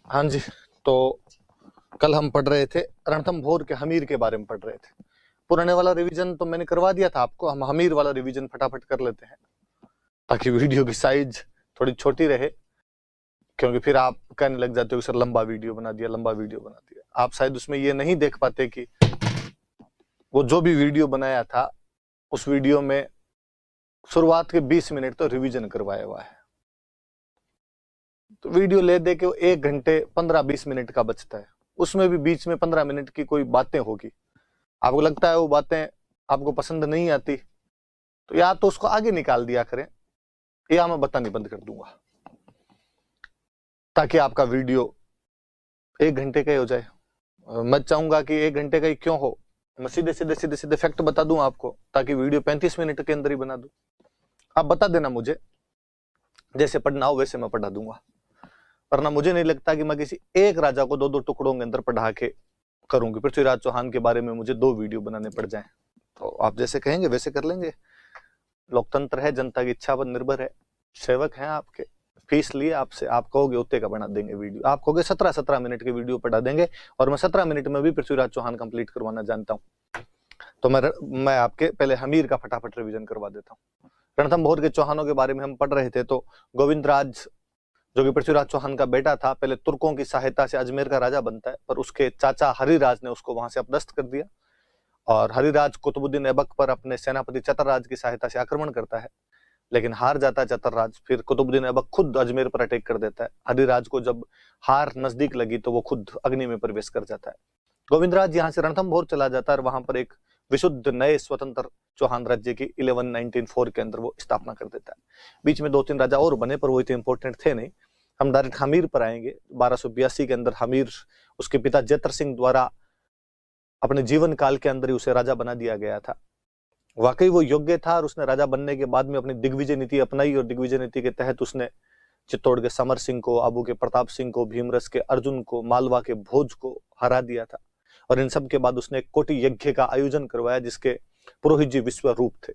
हाँ जी। तो कल हम पढ़ रहे थे रणथंभौर के हमीर के बारे में पढ़ रहे थे। पुराने वाला रिवीजन तो मैंने करवा दिया था आपको, हम हमीर वाला रिवीजन फटाफट कर लेते हैं ताकि वीडियो की साइज थोड़ी छोटी रहे, क्योंकि फिर आप कहने लग जाते हो सर लंबा वीडियो बना दिया, लंबा वीडियो बना दिया। आप शायद उसमें ये नहीं देख पाते कि वो जो भी वीडियो बनाया था उस वीडियो में शुरुआत के 20 मिनट तो रिवीजन करवाया हुआ है। तो वीडियो ले दे के 1 घंटे 15-20 मिनट का बचता है, उसमें भी बीच में 15 मिनट की कोई बातें होगी, आपको लगता है वो बातें आपको पसंद नहीं आती, तो या तो उसको आगे निकाल दिया करें या मैं बतानी बंद कर दूंगा, ताकि आपका वीडियो 1 घंटे का ही हो जाए। मैं चाहूंगा कि 1 घंटे का ही क्यों हो, मैं सीधे सीधे सीधे सीधे फैक्ट बता दूं आपको, ताकि वीडियो 35 मिनट के अंदर ही बना दूं। आप बता देना मुझे, जैसे पढ़ना हो वैसे मैं पढ़ा दूंगा, वरना मुझे नहीं लगता कि मैं किसी एक राजा को 2-2 टुकड़ों के अंदर पढ़ा के करूंगी। पृथ्वीराज चौहान के बारे में मुझे 2 वीडियो बनाने पड़ जाएं, तो आप जैसे कहेंगे वैसे कर लेंगे। लोकतंत्र है, जनता की इच्छा पर निर्भर है, सेवक हैं आपके, फीस लिए आपसे, आप कहोगे उतने का बना देंगे वीडियो, आप कहोगे 17-17 मिनट के वीडियो पढ़ा देंगे, और मैं 17 मिनट में भी पृथ्वीराज चौहान कंप्लीट करवाना जानता हूँ। तो मैं आपके पहले हमीर का फटाफट रिवीजन करवा देता हूँ। रणथंभौर के चौहानों के बारे में हम पढ़ रहे थे। तो गोविंदराज जो कि पृथ्वीराज चौहान का बेटा था, पहले तुर्कों की सहायता से अजमेर का राजा बनता है, पर उसके चाचा हरिराज ने उसको वहां से अपदस्थ कर दिया, और हरिराज कुतुबुद्दीन ऐबक पर अपने सेनापति चतरराज की सहायता से आक्रमण करता है, लेकिन हार जाता है चतरराज। फिर कुतुबुद्दीन ऐबक खुद अजमेर पर अटैक कर देता है। हरिराज को जब हार नजदीक लगी तो वो खुद अग्नि में प्रवेश कर जाता है। गोविंदराज यहाँ से रणथंभौर चला जाता है और वहां पर एक विशुद्ध नए स्वतंत्र चौहान राज्य की 1194 के अंदर वो स्थापना कर देता है। बीच में 2-3 राजा और बने, पर वो इतने इंपॉर्टेंट थे नहीं। हम डायरेक्ट हमीर पर आएंगे। 1282 के अंदर हमीर उसके पिता जैतर सिंह द्वारा अपने जीवन काल के अंदर ही उसे राजा बना दिया गया था। वाकई वो योग्य था, और उसने राजा बनने के बाद में अपनी दिग्विजय नीति अपनाई, और दिग्विजय नीति के तहत उसने चित्तौड़ के समर सिंह को, आबू के प्रताप सिंह को, भीमरस के अर्जुन को, मालवा के भोज को हरा दिया था। और इन सब के बाद उसने एक कोटि यज्ञ का आयोजन करवाया जिसके पुरोहित जी विश्वरूप थे।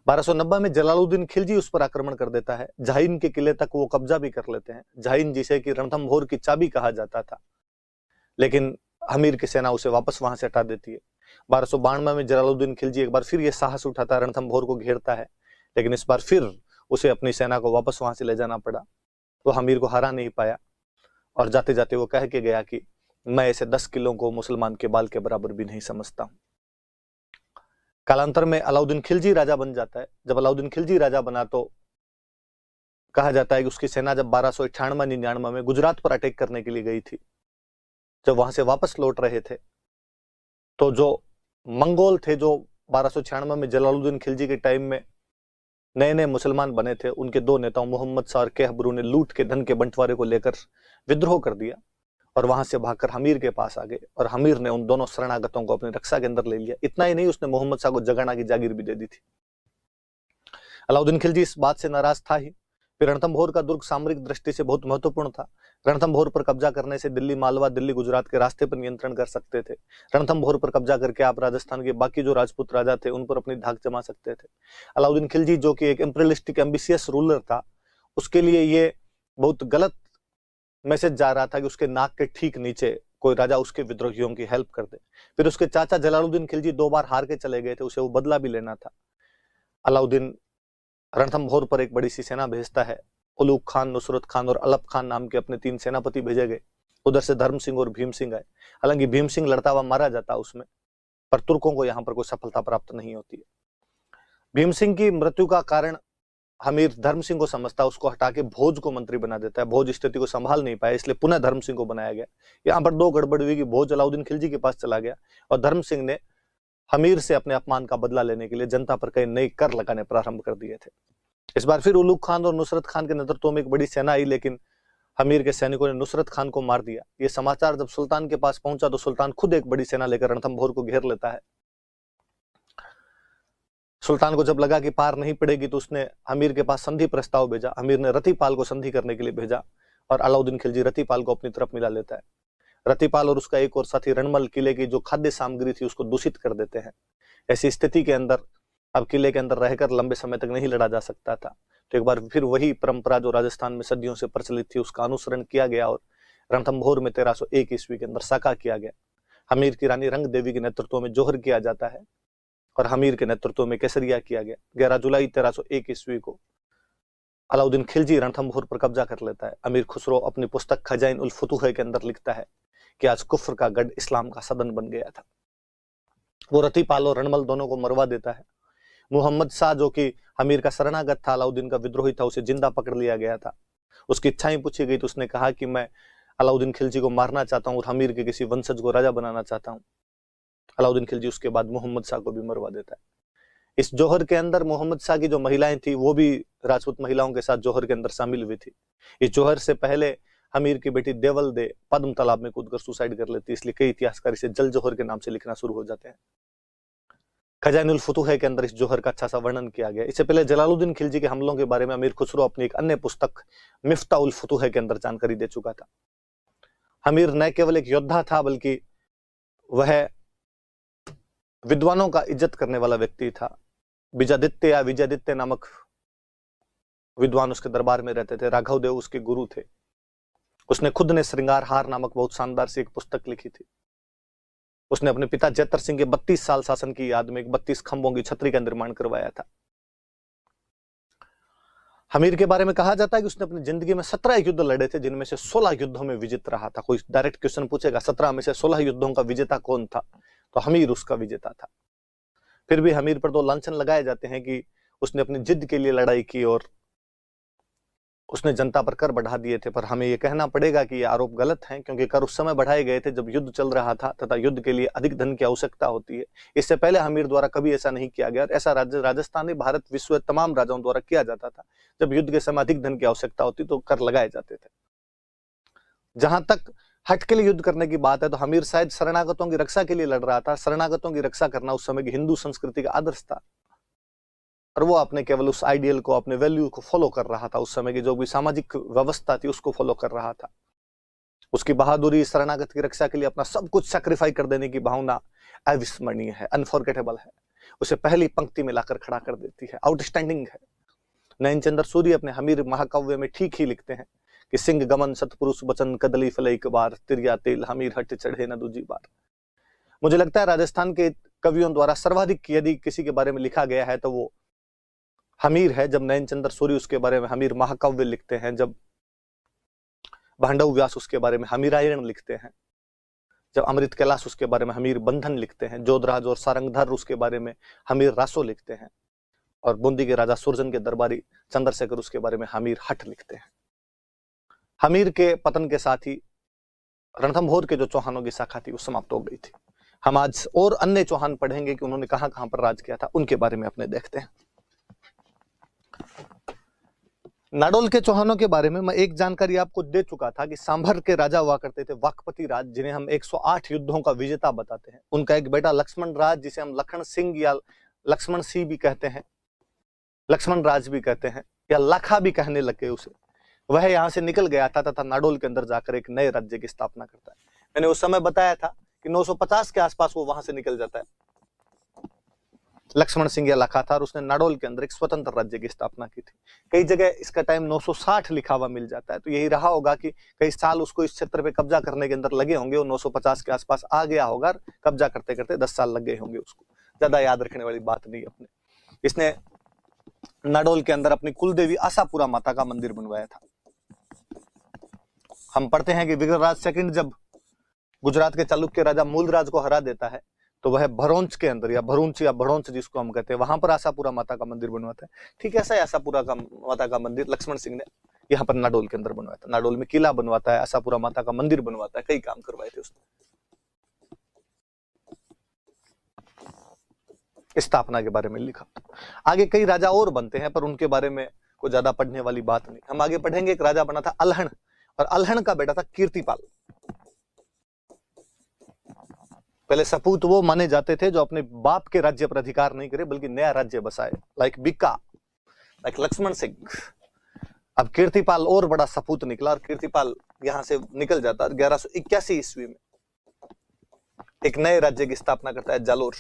1290 में जलालुद्दीन खिलजी उस पर आक्रमण कर देता है। झाइन के किले तक वो कब्जा भी कर लेते हैं, झाइन जिसे कि रणथंभौर की चाबी कहा जाता था, लेकिन हमीर की सेना उसे वापस वहां से हटा देती है। 1292 में जलालुद्दीन खिलजी एक बार फिर ये साहस उठाता है, रणथंभौर को घेरता है, लेकिन इस बार फिर उसे अपनी सेना को वापस वहां से ले जाना पड़ा। वो हमीर को हरा नहीं पाया, और जाते जाते वो कह के गया कि मैं ऐसे 10 किलों को मुसलमान के बाल के बराबर भी नहीं समझता हूं। कालांतर में अलाउद्दीन खिलजी राजा बन जाता है। जब अलाउद्दीन खिलजी राजा बना तो कहा जाता है कि उसकी सेना जब 1298-99 में गुजरात पर अटैक करने के लिए गई थी, जब वहां से वापस लौट रहे थे, तो जो मंगोल थे, जो 1296 में जलालुद्दीन खिलजी के टाइम में नए नए मुसलमान बने थे, उनके 2 नेताओं मोहम्मद शाह और केहबरू ने लूट के धन के बंटवारे को लेकर विद्रोह कर दिया, और वहां से भागकर हमीर के पास आ गए, और हमीर ने उन दोनों शरणागतों को अपनी रक्षा के अंदर ले लिया। इतना ही नहीं, उसने मोहम्मद शाह को जगाना की जागीर भी दे दी थी। अलाउद्दीन खिलजी इस बात से नाराज था ही। फिर रणथंभौर का दुर्ग सामरिक दृष्टि से बहुत महत्वपूर्ण था। रणथंभौर पर कब्जा करने से दिल्ली, मालवा, दिल्ली, गुजरात के रास्ते पर नियंत्रण कर सकते थे। रणथंभौर पर कब्जा करके आप राजस्थान के बाकी जो राजपूत राजा थे उन पर अपनी धाक जमा सकते थे। अलाउद्दीन खिलजी जो कि एक इंपीरियलिस्टिक एम्बिशियस रूलर था, उसके लिए ये बहुत गलत मैसेज जा रहा था कि उसके नाक के ठीक नीचे कोई राजा उसके विद्रोहियों की हेल्प कर दे। फिर उसके चाचा जलालुद्दीन खिलजी 2 बार हार के चले गए थे, उसे वो बदला भी लेना था। अलाउद्दीन रणथंभौर पर एक बड़ी सी सेना भेजता है। उलूग खान, नुसरत खान और अलप खान नाम के अपने 3 सेनापति भेजे गए। उधर से धर्म सिंह और भीम सिंह आए। हालांकि भीम सिंह लड़ता हुआ मारा जाता उसमें, पर तुर्कों को यहाँ पर कोई सफलता प्राप्त नहीं होती है। भीम सिंह की मृत्यु का कारण हमीर धर्म सिंह को समझता, उसको हटा के भोज को मंत्री बना देता है। भोज स्थिति को संभाल नहीं पाया, इसलिए पुनः धर्म सिंह को बनाया गया। यहाँ पर 2 गड़बड़ हुई कि भोज अलाउद्दीन खिलजी के पास चला गया, और धर्म सिंह ने हमीर से अपने अपमान का बदला लेने के लिए जनता पर कई नए कर लगाने प्रारंभ कर दिए थे। इस बार फिर उलूग खान और नुसरत खान के नेतृत्व में एक बड़ी सेना आई, लेकिन हमीर के सैनिकों ने नुसरत खान को मार दिया। ये समाचार जब सुल्तान के पास पहुंचा तो सुल्तान खुद एक बड़ी सेना लेकर रणथंभौर को घेर लेता है। सुल्तान को जब लगा कि पार नहीं पड़ेगी तो उसने हमीर के पास संधि प्रस्ताव भेजा। हमीर ने रतिपाल को संधि करने के लिए भेजा, और अलाउद्दीन खिलजी रतिपाल को अपनी तरफ मिला लेता है। रतिपाल और उसका एक और साथी रणमल किले की जो खाद्य सामग्री थी उसको दूषित कर देते हैं। ऐसी स्थिति के अंदर अब किले के अंदर रहकर लंबे समय तक नहीं लड़ा जा सकता था, तो एक बार फिर वही परंपरा जो राजस्थान में सदियों से प्रचलित थी उसका अनुसरण किया गया और रणथंभौर में 1301 ईस्वी के अंदर साका किया गया। हमीर की रानी रंग देवी के नेतृत्व में जोहर किया जाता है और हमीर के नेतृत्व में केसरिया किया गया। 11 जुलाई 1301 ईस्वी को अलाउद्दीन खिलजी रणथंभौर पर कब्जा कर लेता है। अमीर खुसरो अपनी पुस्तक खजाइन उल फुतूह के अंदर लिखता है कि आज कुफ्र का गढ़ इस्लाम का सदन बन गया था। वो रतिपाल और रणमल दोनों को मरवा देता है। मोहम्मद शाह जो कि हमीर का शरणागत था, अलाउद्दीन का विद्रोही था, उसे जिंदा पकड़ लिया गया था। उसकी इच्छाएं पूछी गई तो उसने कहा कि मैं अलाउद्दीन खिलजी को मारना चाहता हूं और हमीर के किसी वंशज को राजा बनाना चाहता हूं। अलाउद्दीन खिलजी उसके बाद मोहम्मद शाह को भी मरवा देता है। इस जोहर के अंदर मोहम्मद शाह की जो महिलाएं थी वो भी राजपूत महिलाओं के साथ जोहर के अंदर शामिल हुई थी। इस जोहर से पहले हमीर की बेटी देवल दे पद्म तालाब में कूदकर सुसाइड कर लेती, इसलिए कई इतिहासकार इसे जल जोहर के नाम से लिखना शुरू हो जाते हैं। खजाइन उल फुतूह के अंदर इस जोहर का अच्छा सा वर्णन किया गया। इससे पहले जलालुद्दीन खिलजी के हमलों के बारे में अमीर खुसरो अपनी एक अन्य पुस्तक मिफ्ता उल फुतूह के अंदर जानकारी दे चुका था। हमीर न केवल एक योद्धा था बल्कि वह विद्वानों का इज्जत करने वाला व्यक्ति था। विजयादित्य या विजयादित्य नामक विद्वान उसके दरबार में रहते थे। राघव देव उसके गुरु थे। उसने खुद ने श्रृंगार हार नामक बहुत शानदार सी एक पुस्तक लिखी थी। उसने अपने पिता जैतर सिंह के 32 साल शासन की याद में एक 32 खंभों की छतरी का निर्माण करवाया था। हमीर के बारे में कहा जाता है कि उसने अपनी जिंदगी में 17 युद्ध लड़े थे, जिनमें से 16 युद्धों में विजेता रहा था। कोई डायरेक्ट क्वेश्चन पूछेगा 17 में से 16 युद्धों का विजेता कौन था, तो हमीर उसका विजेता था। फिर भी हमीर पर दो लांछन लगाए जाते हैं कि उसने अपनी जिद के लिए लड़ाई की और उसने जनता पर कर बढ़ा दिए थे। पर हमें यह कहना पड़ेगा कि ये आरोप गलत हैं, क्योंकि कर उस समय बढ़ाए गए थे जब युद्ध चल रहा था तथा युद्ध के लिए अधिक धन की आवश्यकता होती है। इससे पहले हमीर द्वारा कभी ऐसा नहीं किया गया और ऐसा राजस्थानी भारत विश्व तमाम राजाओं द्वारा किया जाता था। जब युद्ध के समय अधिक धन की आवश्यकता होती तो कर लगाए जाते थे। जहां तक हट के लिए युद्ध करने की बात है तो हमीर शायद शरणागतों की रक्षा के लिए लड़ रहा था। शरणागतों की रक्षा करना उस समय की हिंदू संस्कृति का आदर्श था और वो अपने केवल उस आइडियल को, अपने वैल्यू को फॉलो कर रहा था। उस समय की जो भी सामाजिक व्यवस्था थी उसको फॉलो कर रहा था। उसकी बहादुरी, शरणागत की रक्षा के लिए अपना सब कुछ सैक्रिफाई कर देने की भावना अविस्मरणीय है, अनफॉरगेटेबल है। उसे पहली पंक्ति में लाकर खड़ा कर देती है, आउटस्टैंडिंग है। नयनचंद्र सूर्य अपने हमीर महाकाव्य में ठीक ही लिखते हैं कि सिंह गमन सतपुरुष बचन कदली फले एक बार, तिरिया तेल हमीर हट चढ़े न दूजी बार। मुझे लगता है राजस्थान के कवियों द्वारा सर्वाधिक यदि किसी के बारे में लिखा गया है तो वो हमीर है। जब नयनचंद्र सूर्य उसके बारे में हमीर महाकाव्य लिखते हैं, जब भांडव व्यास उसके बारे में हमीरायण लिखते हैं, जब अमृत कैलाश उसके बारे में हमीर बंधन लिखते हैं, जोधराज और सारंगधर उसके बारे में हमीर रासो लिखते हैं, और बूंदी के राजा सुरजन के दरबारी चंद्रशेखर उसके बारे में हमीर हट लिखते हैं। हमीर के पतन के साथ ही रणथंभौर के जो चौहानों की शाखा थी वो समाप्त हो गई थी। हम आज और अन्य चौहान पढ़ेंगे कि उन्होंने कहां कहां पर राज किया था, उनके बारे में अपने देखते हैं। नाडोल के चौहानों के बारे में मैं एक जानकारी आपको दे चुका था कि सांभर के राजा हुआ करते थे वाकपति राज, जिन्हें हम 108 युद्धों का विजेता बताते हैं। उनका एक बेटा लक्ष्मण राज, जिसे हम लखन सिंह या लक्ष्मण सिंह भी कहते हैं, लक्ष्मण राज भी कहते हैं, या लाखा भी कहने लगे उसे, वह यहां से निकल गया था तथा नाडोल के अंदर जाकर एक नए राज्य की स्थापना करता है। मैंने उस समय बताया था कि 950 के आसपास वो वहां से निकल जाता है। लक्ष्मण सिंह या लाखा था और उसने नाडोल के अंदर एक स्वतंत्र राज्य की स्थापना की थी। कई जगह इसका टाइम 960 लिखा हुआ मिल जाता है, तो यही रहा होगा कि कई साल उसको इस क्षेत्र पे कब्जा करने के अंदर लगे होंगे और 950 के आसपास आ गया होगा। कब्जा करते करते 10 साल लग गए होंगे उसको। ज्यादा याद रखने वाली बात नहीं अपने। इसने नाडोल के अंदर अपनी कुलदेवी आशापुरा माता का मंदिर बनवाया था। हम पढ़ते हैं कि विग्रहराज सेकंड जब गुजरात के चालुक्य राजा मूलराज को हरा देता है तो वह भरोंच के अंदर, या भरूंच या भड़ोंच जिसको हम कहते हैं, वहां पर आशापुरा माता का मंदिर बनवाता है। ठीक ऐसा ही आशापुरा का माता का मंदिर लक्ष्मण सिंह ने यहाँ पर नाडोल के अंदर बनवाया था। नाडोल में किला बनवाता है, आशापुरा माता का मंदिर बनवाता है, कई काम करवाए थे उसने। स्थापना के बारे में लिखा। आगे कई राजा और बनते हैं पर उनके बारे में कोई ज्यादा पढ़ने वाली बात नहीं। हम आगे पढ़ेंगे। एक राजा बना था अल्हण, और अल्हण का बेटा था कीर्तिपाल। पहले सपूत वो माने जाते थे जो अपने बाप के राज्य पर अधिकार नहीं करे बल्कि नया राज्य बसाए, लाइक बिक्का, लाइक लक्ष्मण सिंह। अब कीर्तिपाल और बड़ा सपूत निकला और कीर्तिपाल यहां से निकल जाता है। 1181 ईस्वी में एक नए राज्य की स्थापना करता है, जालोर।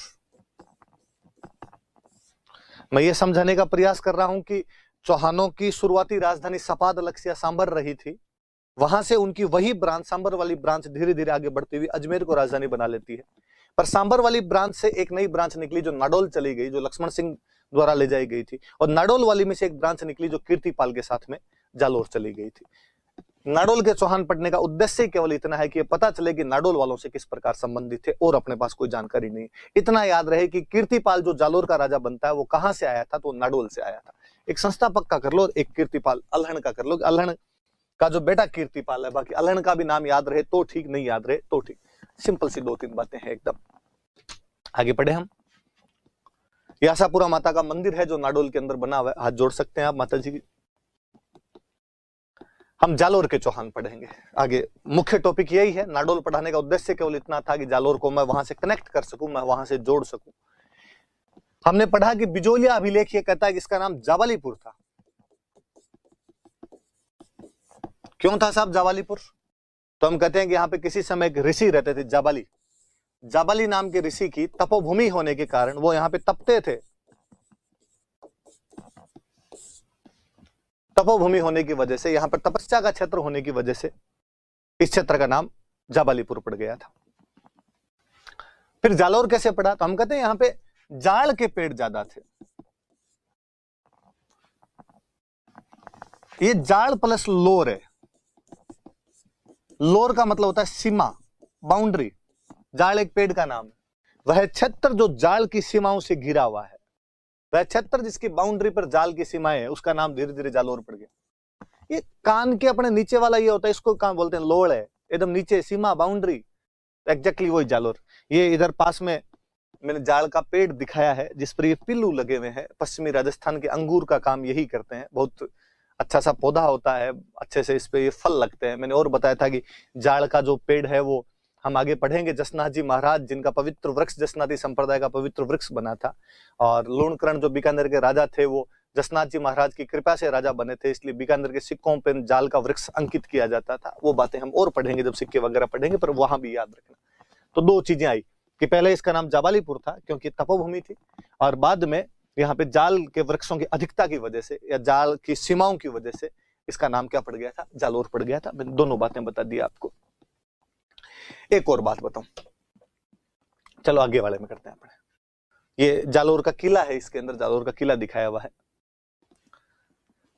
मैं ये समझाने का प्रयास कर रहा हूं कि चौहानों की शुरुआती राजधानी सपाद लक्ष्य सांबर रही थी, वहां से उनकी वही ब्रांच, सांबर वाली ब्रांच धीरे धीरे आगे बढ़ती हुई अजमेर को राजधानी बना लेती है। पर सांबर वाली ब्रांच से एक नई ब्रांच निकली जो नाडोल चली गई, जो लक्ष्मण सिंह द्वारा ले जाई गई थी, और नाडोल वाली में से एक ब्रांच निकली जो कीर्तिपाल के साथ में जालोर चली गई थी। नाडोल के चौहान पढ़ने का उद्देश्य केवल इतना है कि पता चले कि नाडोल वालों से किस प्रकार संबंधित थे, और अपने पास कोई जानकारी नहीं। इतना याद रहे कि कीर्तिपाल जो जालोर का राजा बनता है वो कहां से आया था, तो नाडोल से आया था। एक संस्थापक का कर लो, एक कीर्तिपाल अल्हड़ का कर लो, अल्हड़ का जो बेटा कीर्तिपाल है, बाकी अल्हड़ का भी नाम याद रहे तो ठीक, नहीं याद रहे तो ठीक। सिंपल सी 2-3 बातें हैं एकदम। आगे पढ़े हम। ये आशापुरा माता का मंदिर है जो नाडोल के अंदर बना हुआ है, हाथ जोड़ सकते हैं आप माता जी की। हम जालोर के चौहान पढ़ेंगे आगे। मुख्य टॉपिक यही है, नाडोल पढ़ाने का उद्देश्य केवल इतना था कि जालोर को मैं वहां से कनेक्ट कर सकूं, मैं वहां से जोड़ सकूं। हमने पढ़ा कि बिजोलिया अभिलेख ये कहता है कि इसका नाम जावालीपुर था। क्यों था साहब जावालीपुर? तो हम कहते हैं कि यहाँ पे किसी समय एक ऋषि रहते थे, जाबाली। जाबाली नाम के ऋषि की तपोभूमि होने के कारण वो यहाँ पे तपते थे। तपोभूमि होने की वजह से, यहाँ पर तपस्या का क्षेत्र होने की वजह से इस क्षेत्र का नाम जाबालीपुर पड़ गया था। फिर जालोर कैसे पड़ा? तो हम कहते हैं यहाँ पे जाड़ के पेड़ ज्यादा थे। ये जाड़ प्लस लोर है। लोर का मतलब होता है सीमा, बाउंड्री। जाड़ एक पेड़ का नाम है। वह क्षेत्र जो जाड़ की सीमाओं से घिरा हुआ है, वह क्षेत्र जिसकी बाउंड्री पर जाल की सीमाएं है, उसका नाम धीरे धीरे जालोर पड़ गया। ये कान के अपने नीचे वाला ये होता है, इसको कहां बोलते हैं? लोड़ है, एकदम नीचे सीमा, बाउंड्री, एग्जैक्टली वही जालोर। ये इधर पास में मैंने जाड़ का पेड़ दिखाया है जिस पर ये पिल्लू लगे हुए हैं। पश्चिमी राजस्थान के अंगूर का काम यही करते हैं। बहुत अच्छा सा पौधा होता है, अच्छे से इस पे ये फल लगते हैं। मैंने और बताया था कि जाड़ का जो पेड़ है वो हम आगे पढ़ेंगे। जसनाथ जी महाराज, जिनका पवित्र वृक्ष जसनाथी संप्रदाय का पवित्र वृक्ष बना था, और लूणकरण जो बीकानेर के राजा थे वो जसनाथ जी महाराज की कृपा से राजा बने थे, इसलिए बीकानेर के सिक्कों पर जाल का वृक्ष अंकित किया जाता था। वो बातें हम और पढ़ेंगे जब सिक्के वगैरह पढ़ेंगे, पर वहां भी याद रखना। तो 2 चीजें आई कि पहले इसका नाम जाबालीपुर था क्योंकि तपोभूमि थी, और बाद में यहाँ पे जाल के वृक्षों की अधिकता की वजह से या जाल की सीमाओं की वजह से इसका नाम क्या पड़ गया था? जालोर पड़ गया था। मैंने दोनों बातें बता दी आपको। एक और बात बताऊं, चलो आगे वाले में करते हैं अपने। ये जालोर का किला है, इसके अंदर जालोर का किला दिखाया हुआ है।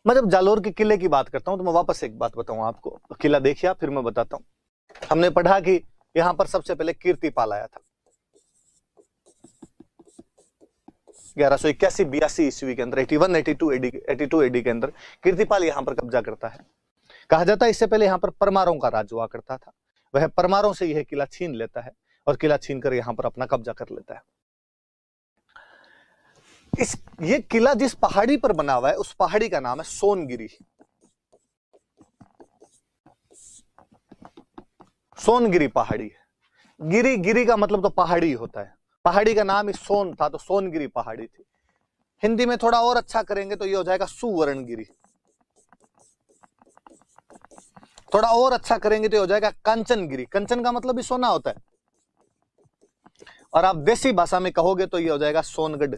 मैं जब जालोर के किले की बात करता हूं तो मैं वापस एक बात बताऊं आपको। किला देखिए फिर मैं बताता हूं। हमने पढ़ा कि यहां पर सबसे पहले कीर्तिपाल आया था 1181-82 ईस्वी के अंदर, 82 एडी के अंदर कीर्तिपाल यहां पर कब्जा करता है। कहा जाता है इससे पहले यहां पर परमारों का राज हुआ करता था। वह परमारों से यह किला छीन लेता है और किला छीन कर यहां पर अपना कब्जा कर लेता है। ये किला जिस पहाड़ी पर बना हुआ है उस पहाड़ी का नाम है सोनगिरी। सोनगिरी पहाड़ी है। गिरी, गिरी का मतलब तो पहाड़ी होता है। पहाड़ी का नाम ही सोन था तो सोनगिरी पहाड़ी थी। हिंदी में थोड़ा और अच्छा करेंगे तो ये हो जाएगा सुवर्णगिरी। थोड़ा और अच्छा करेंगे तो हो जाएगा कंचनगिरी। कंचन का मतलब भी सोना होता है। और आप देसी भाषा में कहोगे तो ये हो जाएगा सोनगढ़।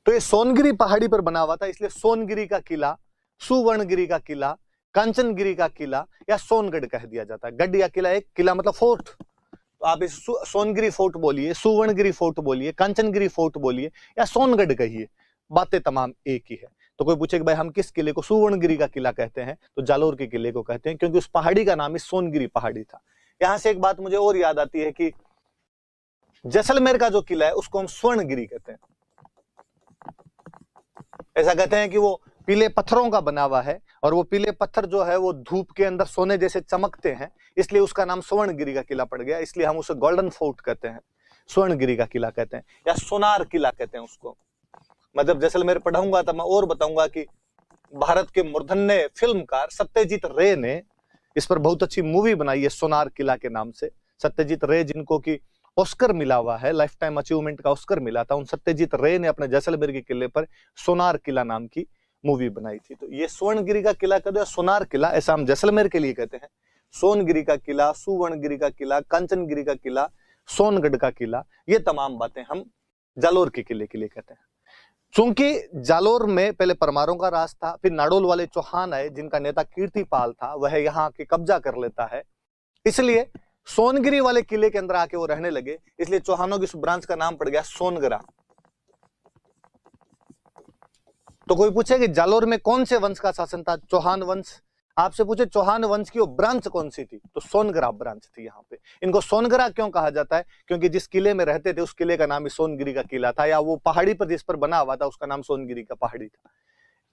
तो ये सोनगिरी पहाड़ी पर बना हुआ था, इसलिए सोनगिरी का किला, सुवर्णगिरी का किला, कंचनगिरी का किला या सोनगढ़ कह दिया जाता है। गढ़ या किला, एक किला मतलब फोर्ट। तो आप इस सोनगिरी फोर्ट बोलिए, सुवर्णगिरी फोर्ट बोलिए, कंचनगिरी फोर्ट बोलिए या सोनगढ़ कहिए, बातें तमाम एक ही है। तो कोई पूछे कि भाई हम किस किले को सुवर्णगिरी का किला कहते हैं, तो जालोर के किले को कहते हैं, क्योंकि उस पहाड़ी का नाम ही सोनगिरी पहाड़ी था। यहां से एक बात मुझे और याद आती है कि जैसलमेर का जो किला है उसको हम स्वर्णगिरी कहते हैं। ऐसा कहते हैं कि वो पीले पत्थरों का बना हुआ है और वो पीले पत्थर जो है वो धूप के अंदर सोने जैसे चमकते हैं, इसलिए उसका नाम स्वर्णगिरी का किला पड़ गया। इसलिए हम उसे गोल्डन फोर्ट कहते हैं, स्वर्णगिरी का किला कहते हैं या सोनार किला कहते हैं उसको। मैं जब जैसलमेर पढ़ाऊंगा तब मैं और बताऊंगा कि भारत के मूर्धन्य फिल्मकार सत्यजीत रे ने इस पर बहुत अच्छी मूवी बनाई है सोनार किला के नाम से। सत्यजीत रे जिनको की ऑस्कर मिला हुआ है, लाइफ टाइम अचीवमेंट का ऑस्कर मिला था, उन सत्यजीत रे ने अपने जैसलमेर के किले पर सोनार किला नाम की मूवी बनाई थी। तो ये स्वर्णगिरी का किला कहते हैं, सोनार किला ऐसा हम जैसलमेर के लिए कहते हैं। सोनगिरी का किला, सुवर्णगिरी का किला, कंचनगिरी का किला, सोनगढ़ का किला, ये तमाम बातें हम जालोर के किले के लिए कहते हैं। चूंकि जालोर में पहले परमारों का राज था, फिर नाडोल वाले चौहान आए जिनका नेता कीर्तिपाल था, वह यहाँ के कब्जा कर लेता है, इसलिए सोनगिरी वाले किले के अंदर आके वो रहने लगे, इसलिए चौहानों की उस ब्रांच का नाम पड़ गया सोनगरा। तो कोई पूछे कि जालोर में कौन से वंश का शासन था? चौहान वंश। आपसे पूछे चौहान वंश की वो ब्रांच कौन सी थी, तो सोनगरा ब्रांच थी। यहाँ पे इनको सोनगरा क्यों कहा जाता है? क्योंकि जिस किले में रहते थे उस किले का नाम ही सोनगिरी का किला था, या वो पहाड़ी पर जिस पर बना हुआ था उसका नाम सोनगिरी का पहाड़ी था।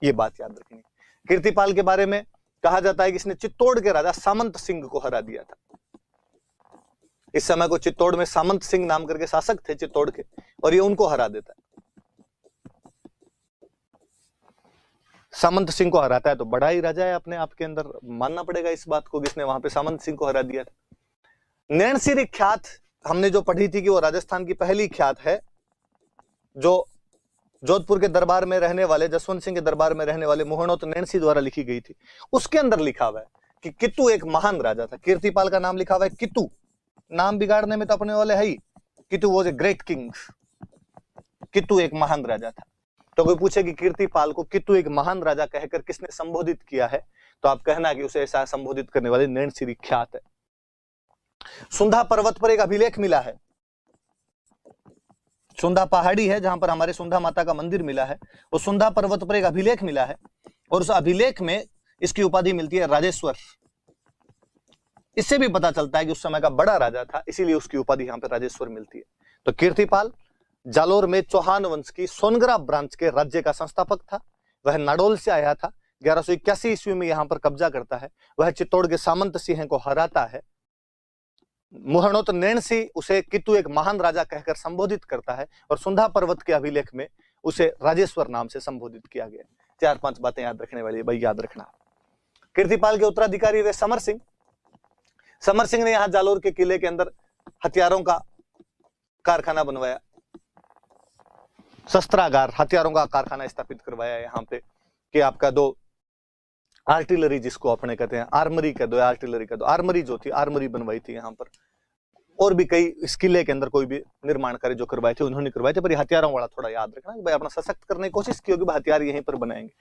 ये बात याद रखनी। कीर्तिपाल के बारे में कहा जाता है कि इसने चित्तौड़ के राजा सामंत सिंह को हरा दिया था। इस समय को चित्तौड़ में सामंत सिंह नाम करके शासक थे चित्तौड़ के, और ये उनको हरा देता है। सामंत सिंह को हराता है तो बड़ा ही राजा है, अपने आप के अंदर मानना पड़ेगा इस बात को, किसने वहां पे सामंत सिंह को हरा दिया था। नैनसिरी ख्यात हमने जो पढ़ी थी कि वो राजस्थान की पहली ख्यात है, जो जोधपुर के दरबार में रहने वाले, जसवंत सिंह के दरबार में रहने वाले मोहनोत नैनसी द्वारा लिखी गई थी। उसके अंदर लिखा हुआ है कि कित्तू एक महान राजा था। कीर्तिपाल का नाम लिखा हुआ है कित्तू, नाम बिगाड़ने में तो अपने वाले है ही। कित्तू वॉज ए ग्रेट किंग, कित्तू एक महान राजा था। तो कोई पूछे कि कीर्तिपाल को कित्तू एक महान राजा कहकर किसने संबोधित किया है, तो आप कहना कि उसे ऐसा संबोधित करने वाले नैनसिरी ख्यात है। सुंधा पर्वत पर एक अभिलेख मिला है। सुंधा पहाड़ी है जहां पर हमारे सुंधा माता का मंदिर मिला है, वो सुंधा पर्वत पर एक अभिलेख मिला है, और उस अभिलेख में इसकी उपाधि मिलती है राजेश्वर। इससे भी पता चलता है कि उस समय का बड़ा राजा था, इसीलिए उसकी उपाधि यहां पर राजेश्वर मिलती है। तो कीर्तिपाल जालोर में चौहान वंश की सोनगरा ब्रांच के राज्य का संस्थापक था। वह नाडोल से आया था, 1181 ईस्वी में यहां पर कब्जा करता है। वह चित्तौड़ के सामंत सिंह को हराता है। मोहनोत नैनसी उसे कित्तू एक महान राजा कहकर संबोधित करता है, और सुंधा पर्वत के अभिलेख में उसे राजेश्वर नाम से संबोधित किया गया। 4-5 बातें याद रखने वाली, भाई याद रखना। कीर्तिपाल के उत्तराधिकारी वे समर सिंह। समर सिंह ने यहां जालोर के किले के अंदर हथियारों का कारखाना बनवाया, शस्त्रागार, हथियारों का कारखाना स्थापित करवाया यहाँ पे, कि आपका दो आर्टिलरी, जिसको अपने कहते हैं आर्मरी का दो, आर्टिलरी का दो, आर्मरी जो थी, आर्मरी बनवाई थी यहाँ पर। और भी कई इस किले के अंदर कोई भी निर्माण कार्य जो करवाए थे उन्होंने करवाए थे, पर हथियारों वाला थोड़ा याद रखना कि भाई अपना सशक्त करने की कोशिश की होगी, भाई हथियार यहीं पर बनाएंगे।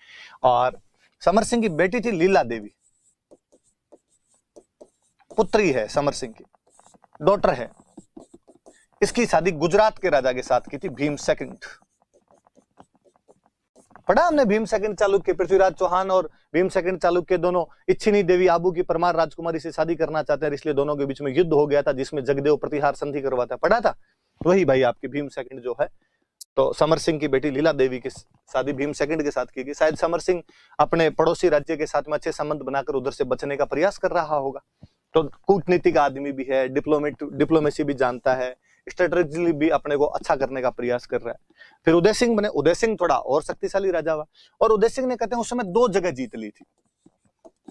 और समर सिंह की बेटी थी लीला देवी, पुत्री है समर सिंह की, डॉटर है। इसकी शादी गुजरात के राजा के साथ की थी, भीम सेकंड। पढ़ा हमने भीम सेकंड चालुक्य, पृथ्वीराज चौहान और भीम सेकंड चालुक्य दोनों इच्छिनी देवी आबू की परमार राजकुमारी से शादी करना चाहते हैं, इसलिए दोनों के बीच में युद्ध हो गया था, जिसमें जगदेव प्रतिहार संधि करवाता। पढ़ा था वही भाई आपकी भीम सेकंड जो है। तो समर सिंह की बेटी लीला देवी की शादी भीम सेकंड के साथ की गई। शायद समर सिंह अपने पड़ोसी राज्य के साथ में अच्छे संबंध बनाकर उधर से बचने का प्रयास कर रहा होगा। तो कूटनीतिक आदमी भी है, डिप्लोमेसी भी जानता है, स्ट्रेटेजी भी अपने को अच्छा करने का प्रयास कर रहा है। फिर उदय सिंह बने। उदय सिंह थोड़ा और शक्तिशाली राजा हुआ, और उदय सिंह ने कहते हैं उस समय 2 जगह जीत ली थी।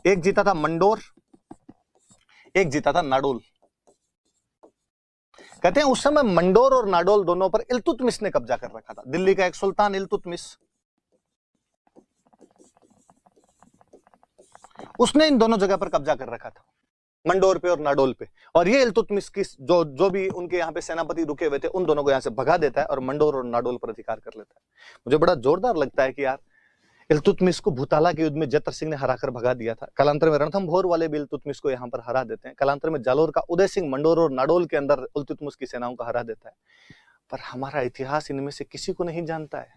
एक जीता था मंडोर, एक जीता था नाडोल। कहते हैं उस समय मंडोर और नाडोल दोनों पर इल्तुतमिश ने कब्जा कर रखा था। दिल्ली का एक सुल्तान इल्तुतमिश, उसने इन दोनों जगह पर कब्जा कर रखा था, मंडोर पे और नाडोल पे। और ये इल्तुतमिश की जो भी उनके यहाँ पे सेनापति रुके हुए थे उन दोनों को यहाँ से भगा देता है और मंडोर और नाडोल पर अधिकार कर लेता है। मुझे बड़ा जोरदार लगता है कि यार इल्तुतमिश को भूताला के युद्ध में जतर सिंह ने हराकर भगा दिया था। कालांतर में रणथंभौर वाले भी इल्तुतमिश को यहाँ पर हरा देते हैं। कालांतर में जालोर का उदय सिंह मंडोर और नाडोल के अंदर इल्तुतमिश की सेनाओं को हरा देता है। पर हमारा इतिहास इनमें से किसी को नहीं जानता है।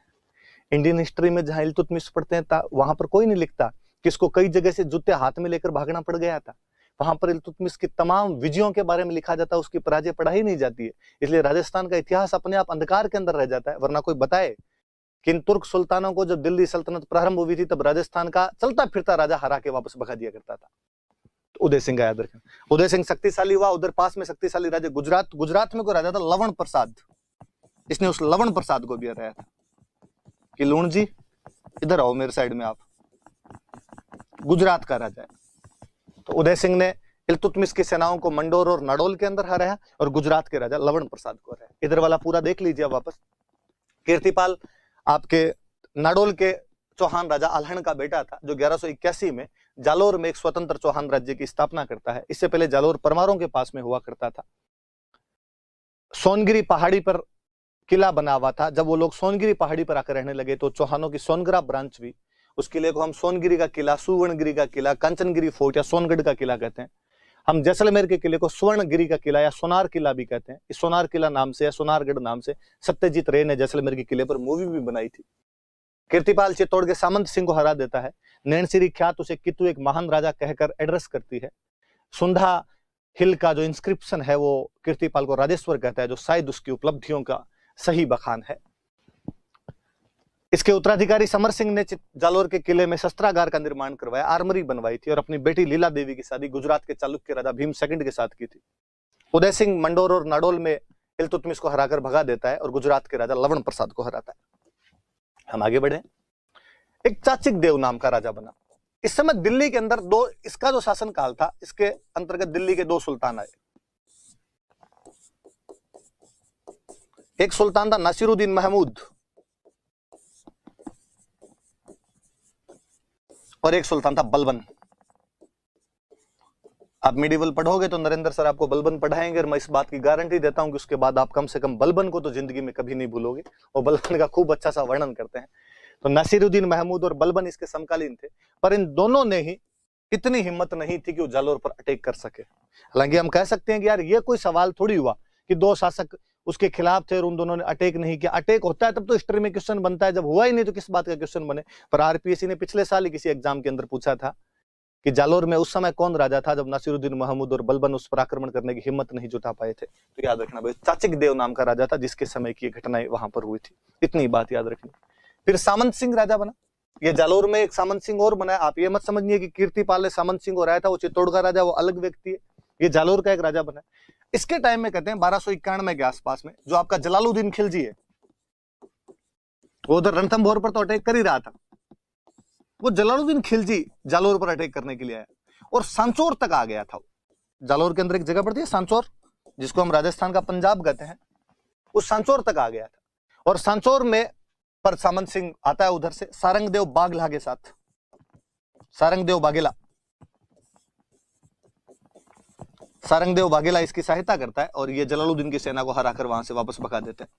इंडियन हिस्ट्री में जहां इल्तुतमिश पढ़ते हैं वहां पर कोई नहीं लिखता कि इसको कई जगह से जूते हाथ में लेकर भागना पड़ गया था। वहां पर इल्तुतमिश की तमाम विजयों के बारे में लिखा जाता है, उसकी पराजय पढ़ाई नहीं जाती है। इसलिए राजस्थान का इतिहास अपने आप अंधकार के अंदर रह जाता है। वरना कोई बताए कि इन तुर्क सुल्तानों को जब दिल्ली सल्तनत प्रारंभ हुई थी तब राजस्थान का चलता फिरता राजा हरा के वापस भगा दिया करता था। तो उदय सिंह का याद रखें। उदय सिंह शक्तिशाली हुआ। उधर पास में शक्तिशाली राजा गुजरात में कोई राजा था लवण प्रसाद। इसने उस लवण प्रसाद को भी हराया था कि लूण जी इधर आओ मेरे साइड में, आप गुजरात का राजा है। तो उदय सिंह ने इल्तुतमिश की सेनाओं को मंडोर और नाडोल के अंदर हराया और गुजरात के राजा लवण प्रसाद को हराया। इधर वाला पूरा देख लीजिए वापस। कीर्तिपाल आपके नाडोल के चौहान राजा आल्हण का बेटा था, जो 1181 में जालोर में एक स्वतंत्र चौहान राज्य की स्थापना करता है। इससे पहले जालोर परमारों के पास में हुआ करता था। सोनगिरी पहाड़ी पर किला बना हुआ था। जब वो लोग सोनगिरी पहाड़ी पर आकर रहने लगे तो चौहानों की सोनगरा ब्रांच हुई। उस किले को हम सोनगिरी का किला, सुवर्णगिरी का किला, कंचनगिरी फोर्ट या सोनगढ़ का किला कहते हैं। हम जैसलमेर के किले को स्वर्णगिरी का किला या सोनार किला भी कहते हैं। इस सोनार किला नाम से या सोनारगढ़ नाम से सत्यजीत रे ने जैसलमेर के किले पर मूवी भी बनाई थी। कीर्तिपाल चित्तौड़ के सामंत सिंह को हरा देता है। नैनसिरी ख्यात उसे कितु एक महान राजा कहकर एड्रेस करती है। सुंधा हिल का जो इंस्क्रिप्शन है वो कीर्तिपाल को राजेश्वर कहता है, जो शायद उसकी उपलब्धियों का सही बखान है। इसके उत्तराधिकारी समर सिंह ने जालोर के किले में शस्त्रागार का निर्माण करवाया, आर्मरी बनवाई थी और अपनी बेटी लीला देवी की शादी गुजरात के चालुक्य राजा भीम सेकंड के साथ की थी। उदय सिंह मंडोर और नाडोल में इल्तुतमिश को हराकर भगा देता है और गुजरात के राजा लवण प्रसाद को हराता है। हम आगे बढ़े। एक चाचिक देव नाम का राजा बना। इस समय दिल्ली के अंदर इसका जो शासन काल था, इसके अंतर्गत दिल्ली के 2 सुल्तान आए। एक सुल्तान था नासिरुद्दीन महमूद और एक सुल्तान था बलबन। आप मिडिवल पढ़ोगे तो नरेंद्र सर आपको बलबन पढ़ाएंगे और मैं इस बात की गारंटी देता हूं कि उसके बाद आप कम से कम बलबन को तो जिंदगी में कभी नहीं भूलोगे। और बलबन का खूब अच्छा सा वर्णन करते हैं। तो नासिरुद्दीन महमूद और बलबन इसके समकालीन थे, पर इन दोनों ने ही इतनी हिम्मत नहीं थी कि वो जालोर पर अटैक कर सके। हालांकि हम कह सकते हैं कि यार ये कोई सवाल थोड़ी हुआ कि 2 शासक उसके खिलाफ थे और उन दोनों ने अटैक नहीं किया। अटैक होता है तब तो हिस्ट्री में क्वेश्चन बनता है, जब हुआ ही नहीं तो किस बात का क्वेश्चन बने। पर आरपीएससी ने पिछले साल ही किसी एग्जाम के अंदर पूछा था कि जालोर में उस समय कौन राजा था जब नासिरुद्दीन महमूद और बलबन उस पर आक्रमण करने की हिम्मत नहीं जुटा पाए थे। तो याद रखना भाई, चाचिक देव नाम का राजा था जिसके समय की घटनाएं वहां पर हुई थी। इतनी बात याद रखनी। फिर सामंत सिंह राजा बना। ये जालोर में एक सामंत सिंह और बना है। आप ये मत समझिए कि कीर्तिपाल ने सामंत सिंह को हराया था, वो चित्तौड़ का राजा, वो अलग व्यक्ति है। ये जालोर का एक राजा बना है। इसके टाइम में कहते हैं 1291 के आसपास में जो आपका जलालुद्दीन खिलजी है, वो उधर रणथंभौर पर तो अटैक कर ही रहा था। वो जलालुद्दीन खिलजी जालोर पर अटैक करने के लिए आया और सांचौर तक आ गया था। जालोर के अंदर एक जगह पड़ती है सांचौर, जिसको हम राजस्थान का पंजाब कहते हैं। उस सांचौर तक आ गया था और सांचौर में पर सामंत सिंह आता है उधर से सारंगदेव बाघेला के साथ। सारंगदेव बाघेला इसकी सहायता करता है और ये जलालुद्दीन की सेना को हराकर वहां से वापस भगा देते हैं।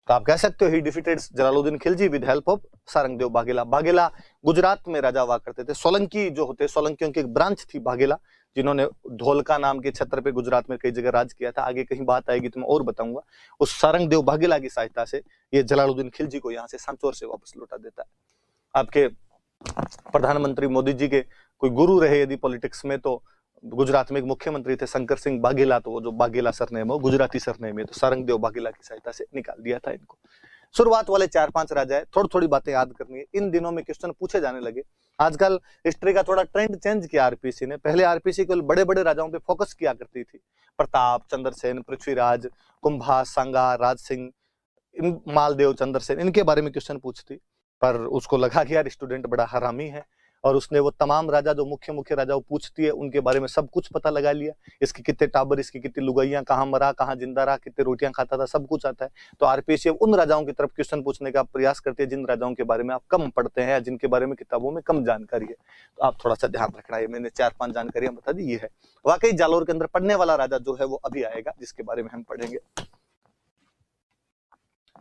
तो आप कह सकते हो ही defeated Jalaluddin Khilji with help of Sarangdev Baghela. Baghela Gujarat में राजा हुआ करते थे। सोलंकी जो होते, सोलंकियों की एक ब्रांच थी बाघेला, जिन्होंने धोलका नाम के छत्र पे गुजरात में कई जगह राज किया था। आगे कहीं बात आएगी तो मैं और बताऊंगा। उस सारंगदेव बाघेला की सहायता से ये जलालुद्दीन खिलजी को यहाँ से सांचौर से वापस लौटा देता है। आपके प्रधानमंत्री मोदी जी के कोई गुरु रहे यदि पॉलिटिक्स में, तो गुजरात में एक मुख्यमंत्री थे शंकर सिंह बाघेला, तो वो जो बाघेला सरनेम है गुजराती सरनेम है, तो सारंगदेव बाघेला की सहायता से निकाल दिया था इनको। शुरुआत वाले 4-5 राजा है। थोड़ी थोड़ी बातें याद करनी है। इन दिनों में क्वेश्चन पूछे जाने लगे। आजकल हिस्ट्री का थोड़ा ट्रेंड चेंज किया आरपीसी ने। पहले आरपीसी केवल बड़े बड़े राजाओं पे फोकस किया करती थी। प्रताप, चंद्रसेन, पृथ्वीराज, कुंभा, सांगा, राज सिंह, मालदेव, चंद्रसेन, इनके बारे में क्वेश्चन पूछती। पर उसको लगा कि यार स्टूडेंट बड़ा हरामी है और उसने वो तमाम राजा जो मुख्य राजा वो पूछती है उनके बारे में सब कुछ पता लगा लिया। इसके कितने टाबर, इसकी कितनी लुगाइयां, कहाँ मरा, कहाँ जिंदा रहा, कितने रोटियां खाता था, सब कुछ आता है। तो आरपीसी उन राजाओं की तरफ क्वेश्चन पूछने का प्रयास करते हैं जिन राजाओं के बारे में आप कम पढ़ते हैं या जिनके बारे में किताबों में कम जानकारी है। तो आप थोड़ा सा ध्यान रखना है। मैंने 4-5 जानकारियां बता दी। ये है वाकई जालोर के अंदर पढ़ने वाला राजा जो है वो अभी आएगा, जिसके बारे में हम पढ़ेंगे,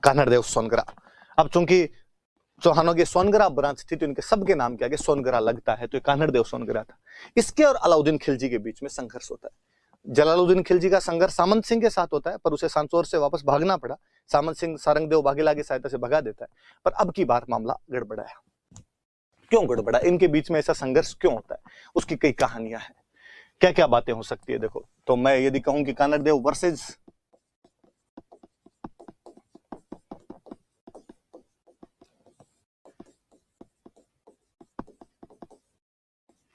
कान्हड़देव सोनगरा। अब चूंकि चौहानों की सोनगरा ब्रांच थी तो इनके सबके नाम के आगे सोनगरा लगता है, तो कान्हड़देव सोनगरा था। इसके और अलाउद्दीन खिलजी के बीच में संघर्ष होता है। जलालुद्दीन खिलजी का संघर्ष सामंत सिंह के साथ होता है, पर उसे सांचौर से वापस भागना पड़ा। सामंत सिंह सारंगदेव बाघेला की सहायता से भगा देता है। पर अब की बार मामला गड़बड़ाया। क्यों गड़बड़ा? इनके बीच में ऐसा संघर्ष क्यों होता है? उसकी कई कहानियां हैं। क्या क्या बातें हो सकती है देखो। तो मैं यदि कहूं कि कान्हड़देव वर्सेज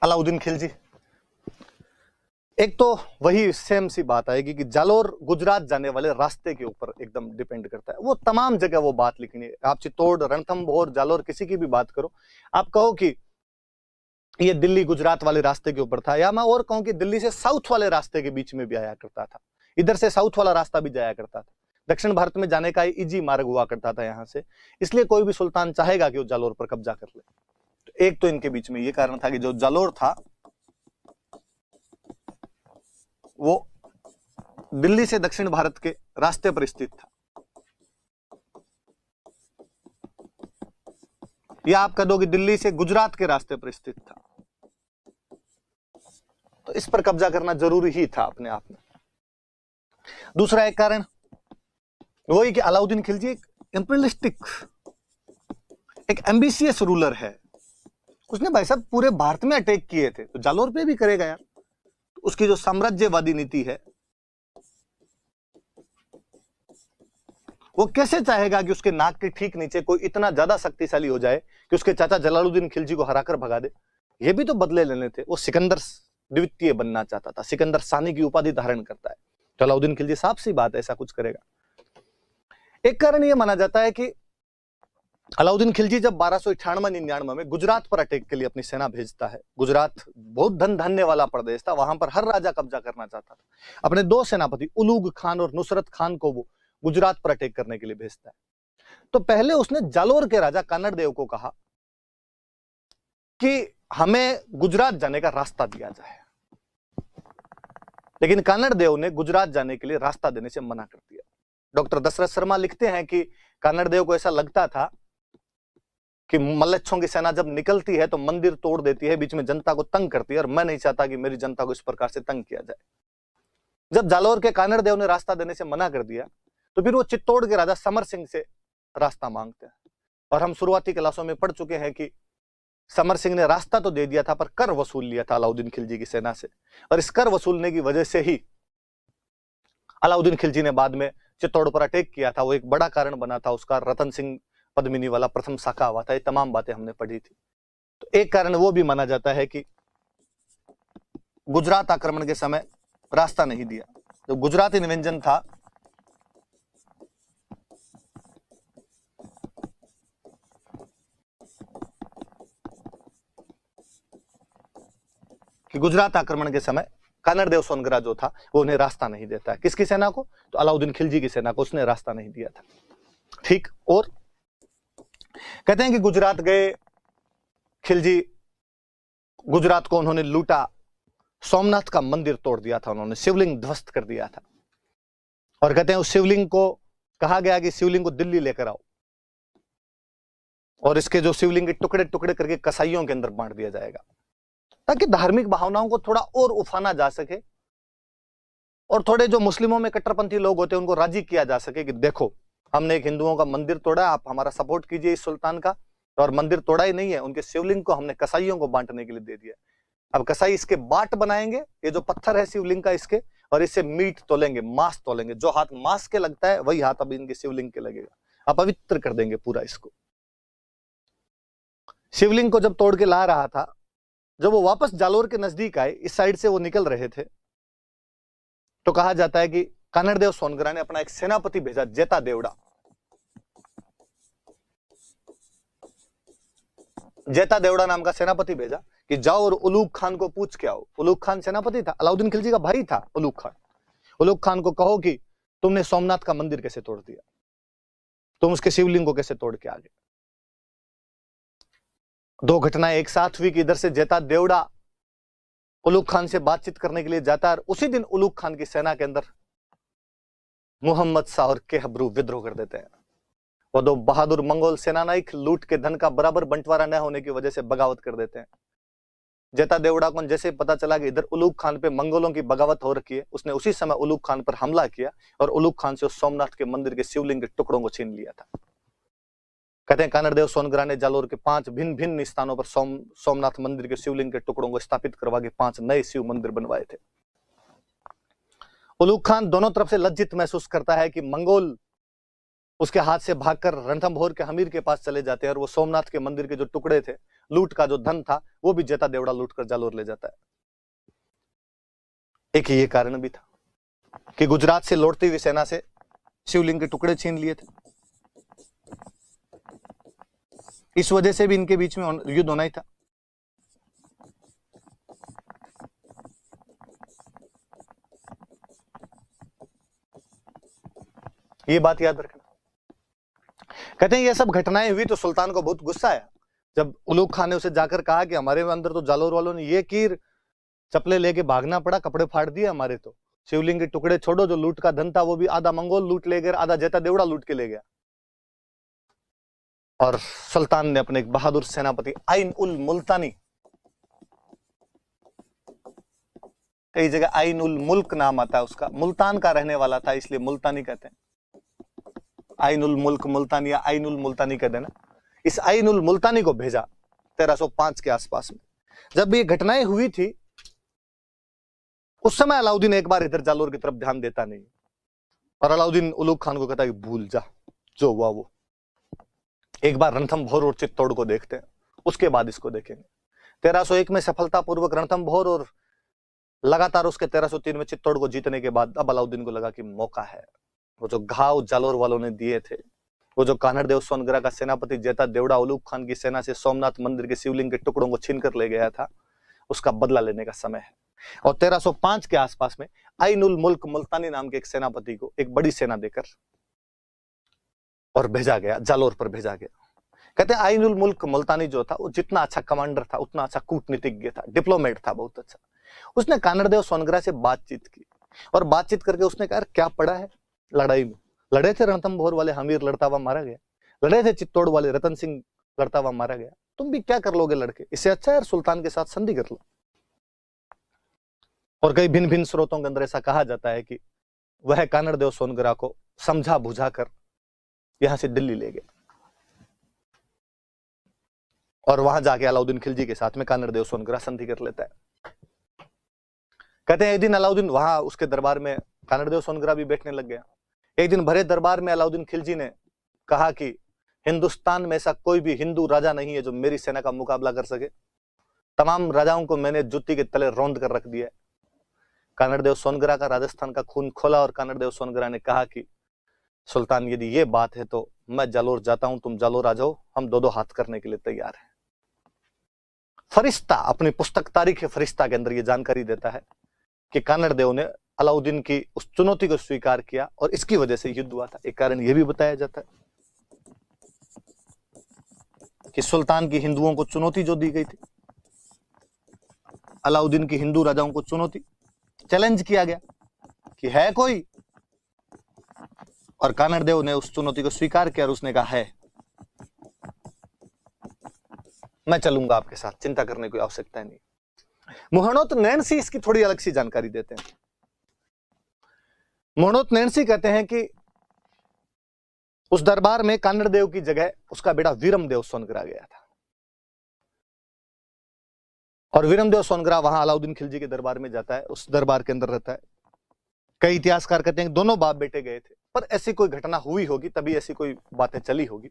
अलाउद्दीन खिलजी, एक तो वही सेम सी बात आएगी कि जालोर गुजरात जाने वाले रास्ते के ऊपर एकदम डिपेंड करता है। वो तमाम जगह वो बात लिखनी है। आप चित्तौड़, रणथंभौर, जालोर किसी की भी बात करो, आप कहो कि ये दिल्ली गुजरात वाले रास्ते के ऊपर था, या मैं और कहूं कि दिल्ली से साउथ वाले रास्ते के बीच में भी आया करता था। इधर से साउथ वाला रास्ता भी जाया करता था। दक्षिण भारत में जाने का इजी मार्ग हुआ करता था यहाँ से। इसलिए कोई भी सुल्तान चाहेगा कि वो जालोर पर कब्जा कर ले। तो एक तो इनके बीच में ये कारण था कि जो जालोर था वो दिल्ली से दक्षिण भारत के रास्ते पर स्थित था। या आप कह दो कि दिल्ली से गुजरात के रास्ते पर स्थित था। तो इस पर कब्जा करना जरूरी ही था अपने आप में। दूसरा एक कारण वही कि अलाउद्दीन खिलजी एक इंपीरियलिस्टिक, एक एम्बिशियस रूलर है। उसने भाई साहब पूरे भारत में अटैक किए थे, तो जालोर पे भी करेगा यार। उसकी जो साम्राज्यवादी नीति है, वो कैसे चाहेगा कि उसके नाक के ठीक नीचे कोई इतना ज्यादा शक्तिशाली हो जाए कि उसके चाचा जलालुद्दीन खिलजी को हराकर भगा दे। ये भी तो बदले लेने थे। वो सिकंदर द्वितीय बनना चाहता था, सिकंदर सानी की उपाधि धारण करता है। तो अलाउद्दीन खिलजी साफ सी बात ऐसा कुछ करेगा। एक कारण यह माना जाता है कि अलाउद्दीन खिलजी जब 1298-99 में गुजरात पर अटैक के लिए अपनी सेना भेजता है, गुजरात बहुत धन धान्य वाला प्रदेश था, वहां पर हर राजा कब्जा करना चाहता था। अपने दो सेनापति उलूग खान और नुसरत खान को वो गुजरात पर अटैक करने के लिए भेजता है। तो पहले उसने जालोर के राजा कानड़ देव को कहा कि हमें गुजरात जाने का रास्ता दिया जाए, लेकिन कानड़ देव ने गुजरात जाने के लिए रास्ता देने से मना कर दिया। डॉक्टर दशरथ शर्मा लिखते हैं कि कानड़ देव को ऐसा लगता था कि मल्लच्छों की सेना जब निकलती है तो मंदिर तोड़ देती है, बीच में जनता को तंग करती है, और मैं नहीं चाहता कि मेरी जनता को इस प्रकार से तंग किया जाए। जब जालोर के कानड़ देव ने रास्ता देने से मना कर दिया, तो फिर वो चित्तौड़ के राजा समर सिंह से रास्ता मांगते हैं। और हम शुरुआती क्लासों में पढ़ चुके हैं कि समर सिंह ने रास्ता तो दे दिया था, पर कर वसूल लिया था अलाउद्दीन खिलजी की सेना से। और इस कर वसूलने की वजह से ही अलाउद्दीन खिलजी ने बाद में चित्तौड़ पर अटैक किया था। वो एक बड़ा कारण बना था उसका। रतन सिंह पद्मिनी वाला प्रथम शाखा हुआ था। ये तमाम बातें हमने पढ़ी थी। तो एक कारण वो भी माना जाता है कि गुजरात आक्रमण के समय रास्ता नहीं दिया। जो गुजराती व्यंजन था, कि गुजरात आक्रमण के समय कानड़ देव सोनगरा जो था वो उन्हें रास्ता नहीं देता है। किसकी सेना को? तो अलाउद्दीन खिलजी की सेना को उसने रास्ता नहीं दिया था। ठीक। और कहते हैं कि गुजरात गए खिलजी, गुजरात को उन्होंने लूटा, सोमनाथ का मंदिर तोड़ दिया था उन्होंने, शिवलिंग ध्वस्त कर दिया था। और कहते हैं उस शिवलिंग को कहा गया कि शिवलिंग को दिल्ली लेकर आओ और इसके जो शिवलिंग के टुकड़े टुकड़े करके कसाईयों के अंदर बांट दिया जाएगा, ताकि धार्मिक भावनाओं को थोड़ा और उफाना जा सके और थोड़े जो मुस्लिमों में कट्टरपंथी लोग होते हैं उनको राजी किया जा सके कि देखो हमने एक हिंदुओं का मंदिर तोड़ा, आप हमारा सपोर्ट कीजिए इस सुल्तान का। और मंदिर तोड़ा ही नहीं है, उनके शिवलिंग को हमने कसाईयों को बांटने के लिए दे दिया। अब कसाई इसके बाट बनाएंगे, ये जो पत्थर है शिवलिंग का इसके, और इससे मीट तोलेंगे, मांस तोलेंगे। जो हाथ मांस के लगता है वही हाथ अब इनके शिवलिंग के लगेगा। अपवित्र कर देंगे पूरा इसको। शिवलिंग को जब तोड़ के ला रहा था, जब वो वापस जालोर के नजदीक आए, इस साइड से वो निकल रहे थे, तो कहा जाता है कि कानड़ देव सोनगरा ने अपना एक सेनापति भेजा, जेता देवड़ा। जेता देवड़ा नाम का सेनापति भेजा कि जाओ और उलूग खान को पूछ के आओ। उलूग खान सेनापति था, अलाउद्दीन खिलजी का भाई था उलूग खान। उलूग खान को कहो कि तुमने सोमनाथ का मंदिर कैसे तोड़ दिया, तुम उसके शिवलिंग को कैसे तोड़ के आ गए। दो घटनाएं एक साथ हुई कि इधर से जेता देवड़ा उलूग खान से बातचीत करने के लिए जाता है, और उसी दिन उलूग खान की सेना के अंदर मोहम्मद शाह और केहबरू विद्रोह कर देते हैं। वो दो बहादुर मंगोल सेनानायक लूट के धन का बराबर बंटवारा न होने की वजह से बगावत कर देते हैं। जेता देवड़ा को जैसे पता चला कि इधर उलूग खान पे मंगोलों की बगावत हो रखी है, उसने उसी समय उलूग खान पर हमला किया और उलूग खान से उस सोमनाथ के मंदिर के शिवलिंग के टुकड़ों को छीन लिया था। कहते हैं कानड़ देव सोनगरा ने जालोर के 5 भिन्न भिन्न स्थानों पर सोमनाथ मंदिर के शिवलिंग के टुकड़ों को स्थापित करवा के 5 नए शिव मंदिर बनवाए थे। उलूग खान दोनों तरफ से लज्जित महसूस करता है कि मंगोल उसके हाथ से भागकर रणथंभौर के हमीर के पास चले जाते हैं, और वो सोमनाथ के मंदिर के जो टुकड़े थे, लूट का जो धन था, वो भी जेता देवड़ा लूट कर जालोर ले जाता है। एक ये कारण भी था कि गुजरात से लौटती हुई सेना से शिवलिंग के टुकड़े छीन लिए थे। इस वजह से भी इनके बीच में युद्ध होना ही था। ये बात याद रखना। कहते हैं ये सब घटनाएं हुई तो सुल्तान को बहुत गुस्सा आया। जब उलूग खान ने उसे जाकर कहा कि हमारे अंदर तो जालोर वालों ने ये कीर चपले लेके भागना पड़ा, कपड़े फाड़ दिए हमारे, तो शिवलिंग के टुकड़े छोड़ो, जो लूट का धन था वो भी आधा मंगोल लूट ले गया, आधा जेता देवड़ा लूट के ले गया। और सुल्तान ने अपने एक बहादुर सेनापति आइन उल मुल्तानी, कई जगह आइन उल मुल्क नाम आता है उसका, मुल्तान का रहने वाला था इसलिए मुल्तानी कहते हैं, आइन उल मुल्क मुल्तानी या आइन उल मुल्तानी कह देना। इस आइन उल मुल्तानी को भेजा 1305 के आसपास में। जब ये घटनाएं हुई थी उस समय अलाउद्दीन एक बार इधर जालोर की तरफ ध्यान देता नहीं, और अलाउद्दीन उलूग खान को कहता है कि भूल जा, जो हुआ वो, एक बार रणथंभौर और चित्तौड़ को देखते हैं, उसके बाद इसको देखेंगे। 1301 में सफलतापूर्वक रणथंभौर और लगातार उसके 1303 में चित्तौड़ को जीतने के बाद अब अलाउद्दीन को लगा कि मौका है। वो जो घाव जालोर वालों ने दिए थे, वो जो कान्हड़देव सोनगरा का सेनापति जेता देवड़ा उलूग खान की सेना से सोमनाथ मंदिर के शिवलिंग के टुकड़ों को छीन कर ले गया था, उसका बदला लेने का समय है। और 1305 के आसपास में आइन उल मुल्क मुल्तानी नाम के एक सेनापति को एक बड़ी सेना देकर और भेजा गया, जालोर पर भेजा गया। कहते हैं आइन उल मुल्क मुल्तानी जो था वो जितना अच्छा कमांडर था उतना अच्छा कूटनीतिज्ञ था, डिप्लोमेट था, बहुत अच्छा। उसने कान्हड़देव सोनगरा से बातचीत की और बातचीत करके उसने कहा क्या पड़ा है लड़ाई में, लड़े थे रणथंभौर वाले हमीर लड़ता हुआ मारा गया, लड़े थे चित्तौड़ वाले रतन सिंह लड़ता हुआ मारा गया, तुम भी क्या कर लोगे लड़के, इससे अच्छा है सुल्तान के साथ संधि कर लो। और कई भिन्न भिन्न स्रोतों के अंदर ऐसा कहा जाता है कि वह कान्हड़देव सोनगरा को समझा बुझा कर यहां से दिल्ली ले गया और वहां जाके अलाउद्दीन खिलजी के साथ में कान्हड़देव सोनगरा संधि कर लेता है। कहते हैं एक दिन अलाउद्दीन वहां उसके दरबार में कान्हड़देव सोनगरा भी बैठने लग गया। एक दिन भरे दरबार में अलाउद्दीन खिलजी ने कहा कि हिंदुस्तान में ऐसा कोई भी हिंदू राजा नहीं है जो मेरी सेना का मुकाबला कर सके, तमाम राजाओं को मैंने जुत्ती के तले रौंद कर रख दिया है। कान्हड़देव सोनगरा का राजस्थान का खून खोला और कान्हड़देव सोनगरा ने कहा कि सुल्तान यदि ये बात है तो मैं जालोर जाता हूं, तुम जालोर आ जाओ, हम दो दो हाथ करने के लिए तैयार हैं। फरिश्ता अपनी पुस्तक तारीख फरिश्ता के अंदर यह जानकारी देता है कि कान्हड़देव ने अलाउद्दीन की उस चुनौती को स्वीकार किया और इसकी वजह से युद्ध हुआ था। एक कारण यह भी बताया जाता है कि सुल्तान की हिंदुओं को चुनौती जो दी गई थी, अलाउद्दीन की हिंदू राजाओं को चुनौती, चैलेंज किया गया कि है कोई, और कान्हड़देव ने उस चुनौती को स्वीकार किया और उसने कहा है मैं चलूंगा आपके साथ, चिंता करने की आवश्यकता नहीं। मोहनोत नैणसी इसकी थोड़ी अलग सी जानकारी देते हैं। मोहनोत नैणसी कहते हैं कि उस दरबार में कान्हड़देव की जगह उसका बेटा वीरमदेव सोनगरा गया था और वीरमदेव सोनगरा वहां अलाउद्दीन खिलजी के दरबार में जाता है, उस दरबार के अंदर रहता है। कई इतिहासकार कहते हैं दोनों बाप बेटे गए थे, पर ऐसी कोई घटना हुई होगी तभी ऐसी कोई बातें चली होगी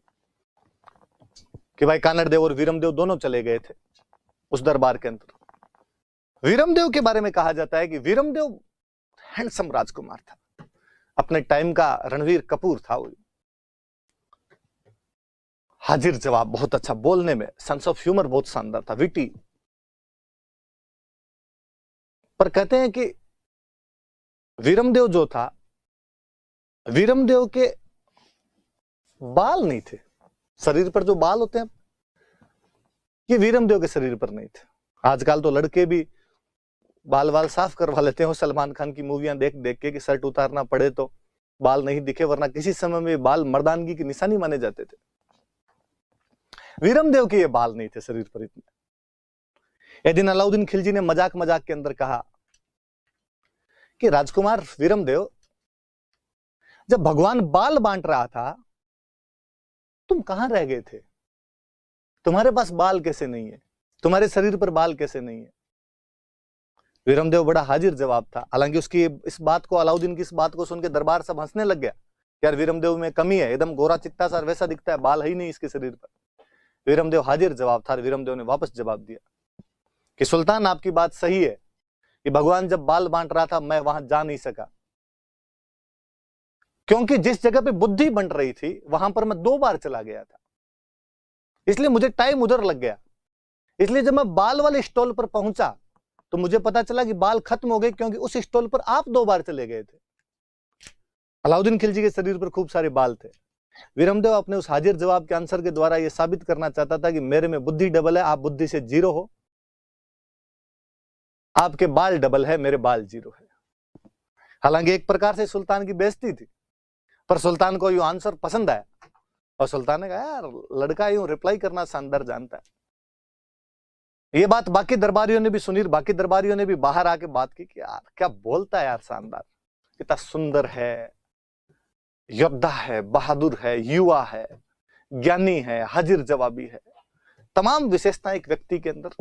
कि भाई कान्हड़देव और वीरमदेव दोनों चले गए थे उस दरबार के अंदर। वीरमदेव के बारे में कहा जाता है कि वीरमदेव हैंडसम राजकुमार था, अपने टाइम का रणवीर कपूर था वो, हाजिर जवाब बहुत अच्छा, बोलने में सेंस ऑफ ह्यूमर बहुत शानदार था, विटी। पर कहते हैं कि वीरमदेव जो था, वीरमदेव के बाल नहीं थे, शरीर पर जो बाल होते हैं ये वीरमदेव के शरीर पर नहीं थे। आजकल तो लड़के भी बाल वाल साफ करवा लेते हैं, सलमान खान की मूवियां देख देख के कि शर्ट उतारना पड़े तो बाल नहीं दिखे, वरना किसी समय में बाल मर्दानगी की निशानी माने जाते थे। वीरमदेव के ये बाल नहीं थे शरीर पर इतने। एक दिन अलाउद्दीन खिलजी ने मजाक मजाक के अंदर कहा कि राजकुमार वीरमदेव, जब भगवान बाल बांट रहा था तुम कहां रह गए थे, तुम्हारे पास बाल कैसे नहीं है, तुम्हारे शरीर पर बाल कैसे नहीं है। वीरमदेव बड़ा हाजिर जवाब था, हालांकि उसकी इस बात को, अलाउद्दीन की इस बात को सुन के दरबार सब हंसने लग गया, यार वीरमदेव में कमी है, एकदम गोरा चिट्टा सा वैसा दिखता है, बाल है ही नहीं इसके शरीर पर। वीरमदेव हाजिर जवाब था, वीरमदेव ने वापस जवाब दिया कि सुल्तान आपकी बात सही है कि भगवान जब बाल बांट रहा था मैं वहां जा नहीं सका, क्योंकि जिस जगह पे बुद्धि बन रही थी वहां पर मैं 2 बार चला गया था, इसलिए मुझे टाइम उधर लग गया। इसलिए जब मैं बाल वाले स्टॉल पर पहुंचा तो मुझे पता चला कि बाल खत्म हो गए, क्योंकि उस स्टॉल पर आप 2 बार चले गए थे। अलाउद्दीन खिलजी के शरीर पर खूब सारे बाल थे। वीरमदेव अपने उस हाजिर जवाब के आंसर के द्वारा यह साबित करना चाहता था कि मेरे में बुद्धि डबल है, आप बुद्धि से 0 हो, आपके बाल डबल है, मेरे बाल 0 है। हालांकि एक प्रकार से सुल्तान की बेइज्जती थी, पर सुल्तान को यह आंसर पसंद आया और सुल्तान ने कहा यार लड़का यूं रिप्लाई करना शानदार जानता है। ये बात बाकी दरबारियों ने भी सुनी, बाकी दरबारियों ने भी बाहर आके बात की कि यार क्या बोलता है यार, शानदार, कितना सुंदर है, योद्धा है, बहादुर है, युवा है, ज्ञानी है, हाजिर जवाबी है, तमाम विशेषताएं एक व्यक्ति के अंदर।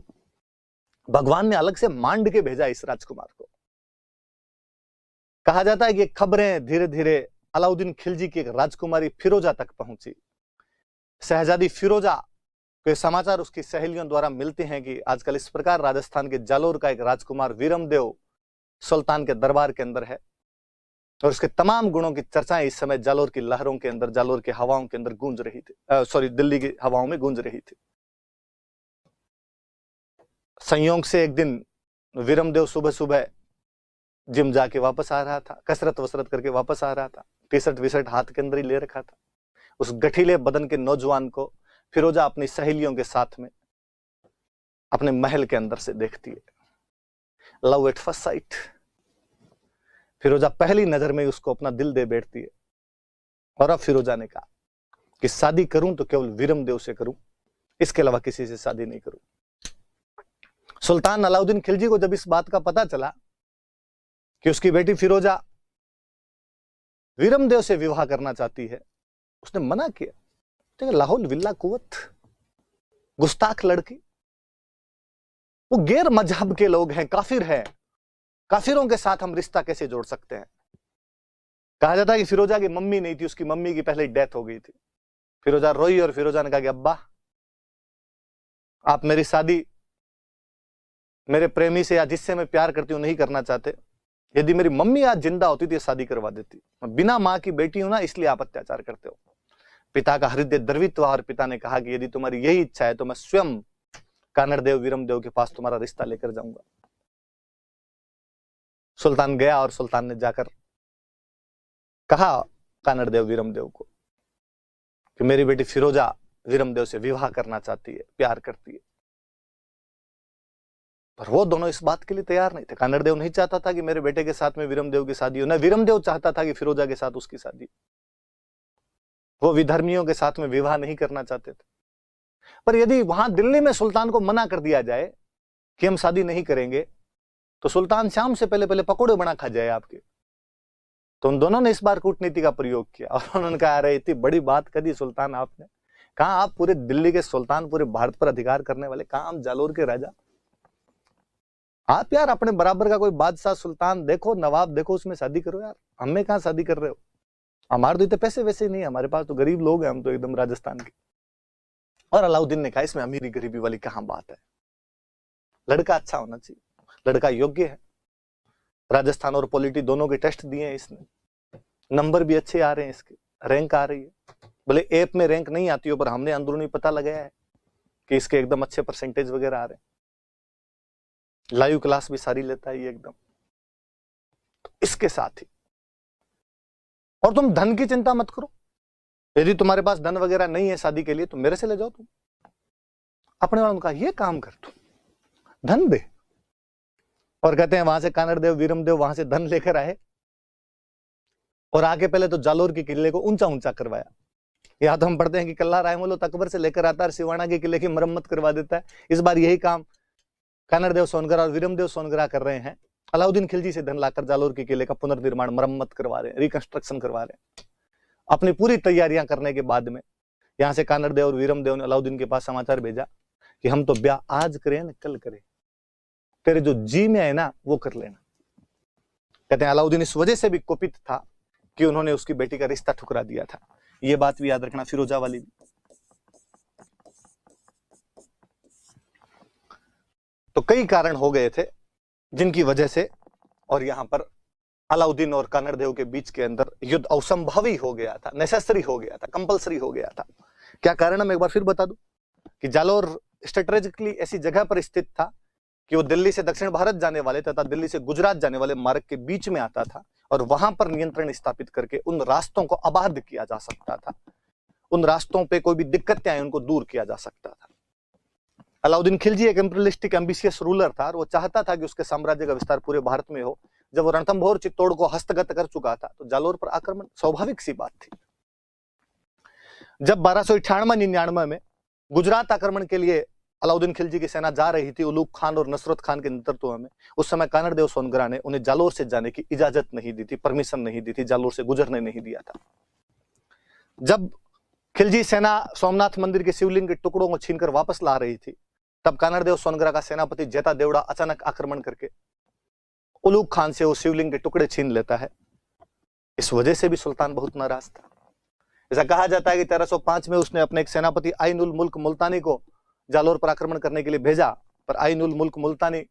भगवान ने अलग से मांड के भेजा इस राजकुमार को। कहा जाता है कि खबरें धीरे धीरे अलाउद्दीन खिलजी की एक राजकुमारी फिरोजा तक पहुंची। शहजादी फिरोजा के समाचार उसकी सहेलियों द्वारा मिलते हैं कि आजकल इस प्रकार राजस्थान के जालोर का एक राजकुमार वीरमदेव सुल्तान के दरबार के अंदर है, और उसके तमाम गुणों की चर्चाएं इस समय जालोर की लहरों के अंदर, जालोर की हवाओं के अंदर गूंज रही थी, दिल्ली की हवाओं में गूंज रही थी। संयोग से एक दिन वीरमदेव सुबह सुबह जिम जाके वापस आ रहा था, कसरत वसरत करके वापस आ रहा था, टी शर्ट विशर्ट हाथ के अंदर ही ले रखा था। उस गठीले बदन के नौजवान को फिरोजा अपनी सहेलियों के साथ में अपने महल के अंदर से देखती है। Love at first sight. Firoza पहली नजर में उसको अपना दिल दे बैठती है। और अब फिरोजा ने कहा कि शादी करूं तो केवल वीरमदेव से करूं, इसके अलावा किसी से शादी नहीं करूं। सुल्तान अलाउद्दीन खिलजी को जब इस बात का पता चला कि उसकी बेटी फिरोजा वीरमदेव से विवाह करना चाहती है, उसने मना किया। लाहौल विल्ला कुवत, गुस्ताख लड़की, वो गैर मजहब के लोग हैं, काफिर हैं, काफिरों के साथ हम रिश्ता कैसे जोड़ सकते हैं। कहा जाता है कि फिरोजा की मम्मी नहीं थी, उसकी मम्मी की पहले डेथ हो गई थी। फिरोजा रोई और फिरोजा ने कहा कि अब्बा आप मेरी शादी मेरे प्रेमी से या जिससे मैं प्यार करती हूं नहीं करना चाहते। यदि मेरी मम्मी आज जिंदा होती तो शादी करवा देती, मैं बिना मां की बेटी हूं ना, इसलिए आप अत्याचार करते हो। पिता का हृदय द्रवित हुआ और पिता ने कहा कि यदि तुम्हारी यही इच्छा है तो मैं स्वयं कानड़देव वीरमदेव के पास तुम्हारा रिश्ता लेकर जाऊंगा। सुल्तान गया और सुल्तान ने जाकर कहा कानड़देव वीरमदेव को कि मेरी बेटी फिरोजा वीरमदेव से विवाह करना चाहती है, प्यार करती है। पर वो दोनों इस बात के लिए तैयार नहीं थे। कानड़देव नहीं चाहता था कि मेरे बेटे के साथ में वीरमदेव की शादी हो, न वीरमदेव चाहता था कि फिरोजा के साथ उसकी शादी। वो विधर्मियों के साथ में विवाह नहीं करना चाहते थे। पर यदि वहां दिल्ली में सुल्तान को मना कर दिया जाए कि हम शादी नहीं करेंगे, तो सुल्तान शाम से पहले पहले पकोड़े बना खा जाए आपके। तो उन दोनों ने इस बार कूटनीति का प्रयोग किया और उन्होंने कहा अरे इतनी बड़ी बात करी सुल्तान आपने, कहा आप पूरे दिल्ली के सुल्तान, पूरे भारत पर अधिकार करने वाले, कहा हम जालोर के राजा, आप यार अपने बराबर का कोई बादशाह सुल्तान देखो, नवाब देखो, उसमें शादी करो यार, हमें कहां शादी कर रहे हो। हमारे तो इतने पैसे वैसे नहीं, हमारे पास तो गरीब लोग हैं, हम तो एकदम राजस्थान के। और अलाउद्दीन ने कहा इसमें अमीरी गरीबी वाली कहां बात है, लड़का अच्छा होना चाहिए, लड़का योग्य है। राजस्थान और पॉलिटी दोनों के टेस्ट दिए हैं इसने, नंबर भी अच्छे आ रहे हैं, इसके रैंक आ रही है। भले ऐप में रैंक नहीं आती हो, पर हमने अंदरूनी पता लगाया है कि इसके एकदम अच्छे परसेंटेज वगैरह आ रहे हैं। लाइव क्लास भी सारी लेता है ये एकदम। तो इसके साथ ही, और तुम धन की चिंता मत करो, यदि तुम्हारे पास धन वगैरह नहीं है शादी के लिए तो मेरे से ले जाओ तुम। अपने वालों का ये काम कर, तू धन दे। और कहते हैं वहां से कानड़देव वीरमदेव वहां से धन लेकर आए और आके पहले तो जालोर के किले को ऊंचा ऊंचा करवाया। या तो हम पढ़ते हैं कि कल्ला रायमोलो अकबर से लेकर आता है, सिवाना के किले की मरम्मत करवा देता है। इस बार यही काम कानड़देव सोनगरा और वीरमदेव सोनगरा कर रहे हैं। अलाउद्दीन खिलजी से धन लाकर जालोर के किले का पुनर्निर्माण, मरम्मत करवा रहे हैं, रिकंस्ट्रक्शन करवा रहे हैं। अपनी पूरी तैयारियां करने के बाद में यहां से कानड़देव और वीरमदेव ने अलाउद्दीन के पास समाचार भेजा कि हम तो ब्याह आज करें न कल करें, तेरे जो जी में है ना वो कर लेना। कहते हैं अलाउद्दीन इस वजह से भी कुपित था कि उन्होंने उसकी बेटी का रिश्ता ठुकरा दिया था। ये बात भी याद रखना, फिरोजा वाली भी। तो कई कारण हो गए थे जिनकी वजह से, और यहां पर अलाउद्दीन और कानड़देव के बीच के अंदर युद्ध असंभवी हो गया था, नेसेसरी हो गया था, कंपलसरी हो गया था। क्या कारण है एक बार फिर बता दूं कि जालोर स्ट्रेटेजिकली ऐसी जगह पर स्थित था कि वो दिल्ली से दक्षिण भारत जाने वाले तथा दिल्ली से गुजरात जाने वाले मार्ग के बीच में आता था, और वहां पर नियंत्रण स्थापित करके उन रास्तों को आबाद किया जा सकता था। उन रास्तों पे कोई भी दिक्कतें आए उनको दूर किया जा सकता था। अलाउद्दीन खिलजी एक इंपीरियलिस्टिक एम्बिशियस रूलर था और वो चाहता था कि उसके साम्राज्य का विस्तार पूरे भारत में हो। जब वो रणथंभौर चित्तौड़ को हस्तगत कर चुका था तो जालोर पर आक्रमण स्वाभाविक सी बात थी। जब 1298-99 में गुजरात आक्रमण के लिए अलाउद्दीन खिलजी की सेना जा रही थी उलूग खान और नसरत खान के नेतृत्व में, उस समय कानड़देव सोनगरा ने उन्हें जालोर से जाने की इजाजत नहीं दी थी, परमिशन नहीं दी थी, जालोर से गुजरने नहीं दिया था। जब खिलजी सेना सोमनाथ मंदिर के शिवलिंग के टुकड़ों को छीनकर वापस ला रही थी, तब कानड़देव सोनगरा का सेनापति जेता देवड़ा अचानक आक्रमण करके उलूग खान से वो शिवलिंग के टुकड़े छीन लेता है। इस वजह से भी सुल्तान बहुत नाराज था। ऐसा कहा जाता है कि 1305 में उसने अपने एक सेनापति आइन उल मुल्क मुल्तानी को जालोर पर आक्रमण करने के लिए भेजा, पर आइन उल मुल्क मुल्तानी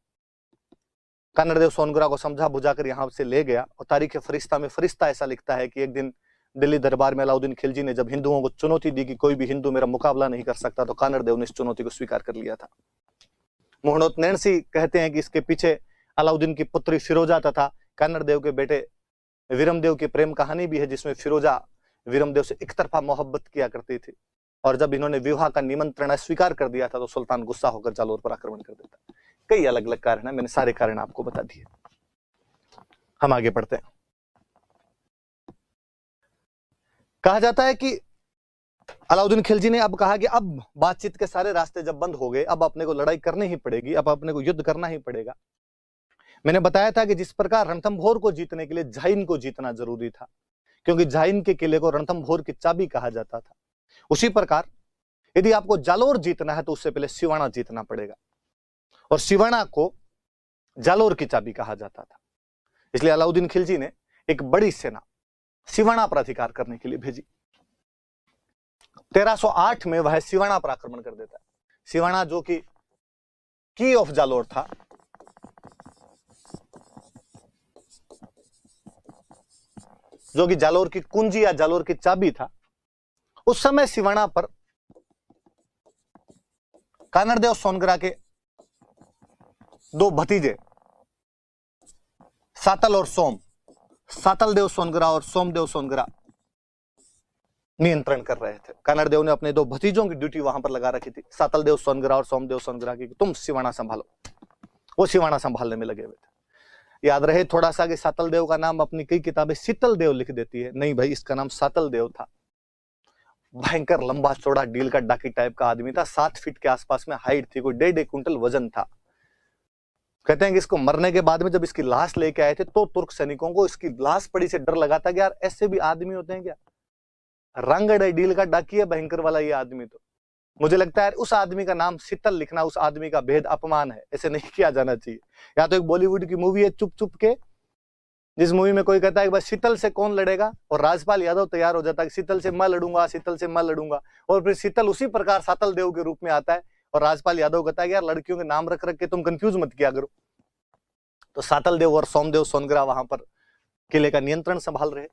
कानड़देव सोनगरा को समझा बुझाकर यहां से ले गया। और तारीख फरिश्ता में फरिश्ता ऐसा लिखता है कि एक दिन दिल्ली दरबार में अलाउद्दीन खिलजी ने जब हिंदुओं को चुनौती दी कि कोई भी हिंदू मेरा मुकाबला नहीं कर सकता, तो कानड़देव ने इस चुनौती को स्वीकार कर लिया था। मोहनोत नैणसी कहते हैं कि इसके पीछे अलाउद्दीन की पुत्री फिरोजा तथा कानड़देव के बेटे वीरमदेव की प्रेम कहानी भी है, जिसमें फिरोजा वीरमदेव से एक तरफा मोहब्बत किया करती थी, और जब इन्होंने विवाह का निमंत्रण अस्वीकार कर दिया था तो सुल्तान गुस्सा होकर जालोर पर आक्रमण कर देता। कई अलग अलग कारण है, मैंने सारे कारण आपको बता दिए। हम आगे बढ़ते हैं। कहा जाता है कि अलाउद्दीन खिलजी ने अब कहा कि अब बातचीत के सारे रास्ते जब बंद हो गए, अब अपने को लड़ाई करनी ही पड़ेगी, अब अपने को युद्ध करना ही पड़ेगा। मैंने बताया था कि जिस प्रकार रणथंभौर को जीतने के लिए झाइन को जीतना जरूरी था, क्योंकि झाइन के किले को रणथंभौर की चाबी कहा जाता था, उसी प्रकार यदि आपको जालोर जीतना है तो उससे पहले सिवाना जीतना पड़ेगा, और सिवाना को जालोर की चाबी कहा जाता था। इसलिए अलाउद्दीन खिलजी ने एक बड़ी सेना सिवाना पर अधिकार करने के लिए भेजी। 1308 में वह सिवाना पर आक्रमण कर देता है। सिवाना जो कि की ऑफ जालोर था, जो कि जालोर की कुंजी या जालोर की चाबी था, उस समय सिवाना पर कानड़देव सोनगरा के दो भतीजे सातल और सोम, सातल देव सोनगरा और सोमदेव सोनगरा नियंत्रण कर रहे थे। कानड़देव ने अपने दो भतीजों की ड्यूटी वहां पर लगा रखी थी, सातल देव सोनगरा और सोमदेव सोनगरा की, तुम सिवाना संभालो। वो सिवाना संभालने में लगे हुए थे। याद रहे थोड़ा सा कि सातल देव का नाम अपनी कई किताबें शीतल देव लिख देती है, नहीं भाई, इसका नाम सातल देव था। भयंकर लंबा चौड़ा डील का डाकी टाइप का आदमी था, 7 फीट के आसपास में हाइट थी, कोई 1.5 क्विंटल वजन था। कहते हैं कि इसको मरने के बाद में जब इसकी लाश लेके आए थे तो तुर्क सैनिकों को इसकी लाश पड़ी से डर लगा था कि यार ऐसे भी आदमी होते हैं क्या, रंगड़ डील का डाकी है भयंकर वाला ये आदमी। तो मुझे लगता है उस आदमी का नाम शीतल लिखना उस आदमी का भेद अपमान है, ऐसे नहीं किया जाना चाहिए। या तो एक बॉलीवुड की मूवी है चुप चुप के, जिस मूवी में कोई कहता है कि बस शीतल से कौन लड़ेगा, और राजपाल यादव तैयार हो जाता है कि शीतल से मैं लड़ूंगा, शीतल से मैं लड़ूंगा, और फिर शीतल उसी प्रकार सातल देव के रूप में आता है, और राजपाल यादव कहता है कि यार लड़कियों के नाम रख रख के तुम कंफ्यूज मत किया करो। तो सातल देव और सोमदेव सोनगरा वहां पर किले का नियंत्रण संभाल रहे।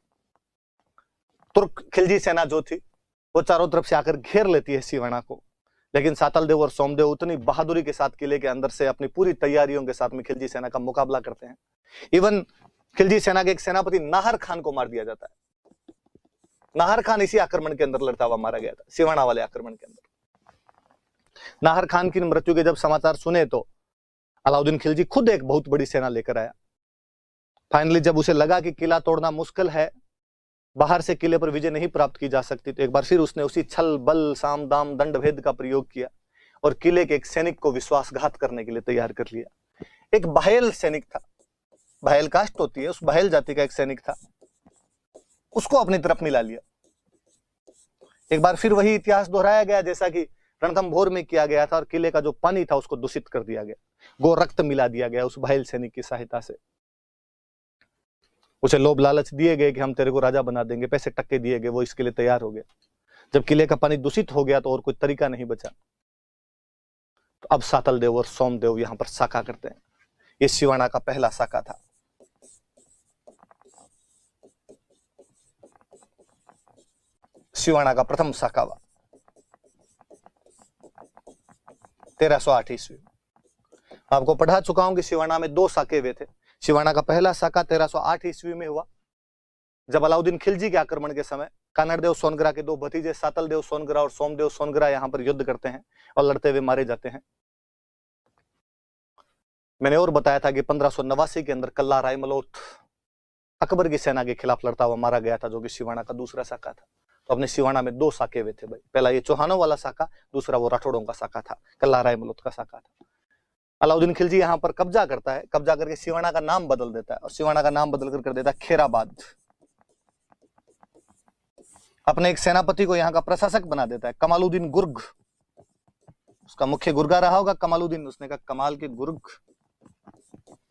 तुर्क खिलजी सेना जो थी वो चारों तरफ से आकर घेर लेती है सिवाना को, लेकिन सातल देव और सोमदेव उतनी बहादुरी के साथ किले के अंदर से अपनी पूरी तैयारियों के साथ में खिलजी सेना का मुकाबला करते हैं। इवन खिलजी सेना के एक सेनापति नाहर खान को मार दिया जाता है। नाहर खान इसी आक्रमण के अंदर लड़ता हुआ मारा गया था, सिवाना वाले आक्रमण के अंदर। नाहर खान की मृत्यु के जब समाचार सुने तो अलाउद्दीन खिलजी खुद एक बहुत बड़ी सेना लेकर आया। फाइनली जब उसे लगा कि किला तोड़ना मुश्किल है, बाहर से किले पर विजय नहीं प्राप्त की जा सकती, तो एक बार फिर उसने उसी छल बल साम दाम दंड भेद का प्रयोग किया और किले के एक सैनिक को विश्वासघात करने के लिए तैयार कर लिया। एक बहेल सैनिक था, बहेल कास्ट होती है, उस बहेल जाति का एक सैनिक था, उसको अपनी तरफ मिला लिया। एक बार फिर वही इतिहास दोहराया गया जैसा कि रणथंभौर में किया गया था, और किले का जो पानी था उसको दूषित कर दिया गया, गो रक्त मिला दिया गया उस बहेल सैनिक की सहायता से। उसे लोभ लालच दिए गए कि हम तेरे को राजा बना देंगे, पैसे टक्के दिए गए, वो इसके लिए तैयार हो गया। जब किले का पानी दूषित हो गया तो और कोई तरीका नहीं बचा, तो अब सातल देव और सोमदेव यहां पर साका करते हैं। ये सिवाना का पहला साका था। सिवाना का प्रथम साका हुआ 1308 ईस्वी। आपको पढ़ा चुका हूं कि सिवाना में 2 साके हुए थे। सिवाना का पहला साका 1308 ईस्वी में हुआ, जब अलाउद्दीन खिलजी के आक्रमण के समय कानड़देव सोनगरा के 2 भतीजे सातल देव सोनगरा और सोमदेव सोनगरा यहां पर युद्ध करते हैं और लड़ते हुए मारे जाते हैं। मैंने और बताया था कि 1589 के अंदर कल्ला राय मलोट अकबर की सेना के खिलाफ लड़ता हुआ मारा गया था, जो कि सिवाना का दूसरा साका था। तो अपने सिवाना में 2 साके हुए थे भाई। पहला ये चौहानों वाला साका, दूसरा वो राठौड़ों का साका था, कल्ला मुल्क का साका था। अलाउद्दीन खिलजी यहाँ पर कब्जा करता है, कब्जा करके सिवाना का नाम बदल देता है और सिवाना का नाम बदल कर देता है खेराबाद। अपने एक सेनापति को यहाँ का प्रशासक बना देता है, कमालुद्दीन गुर्ग। उसका मुख्य गुर्गा रहा होगा कमालुद्दीन। उसने कहा कमाल के गुर्ग,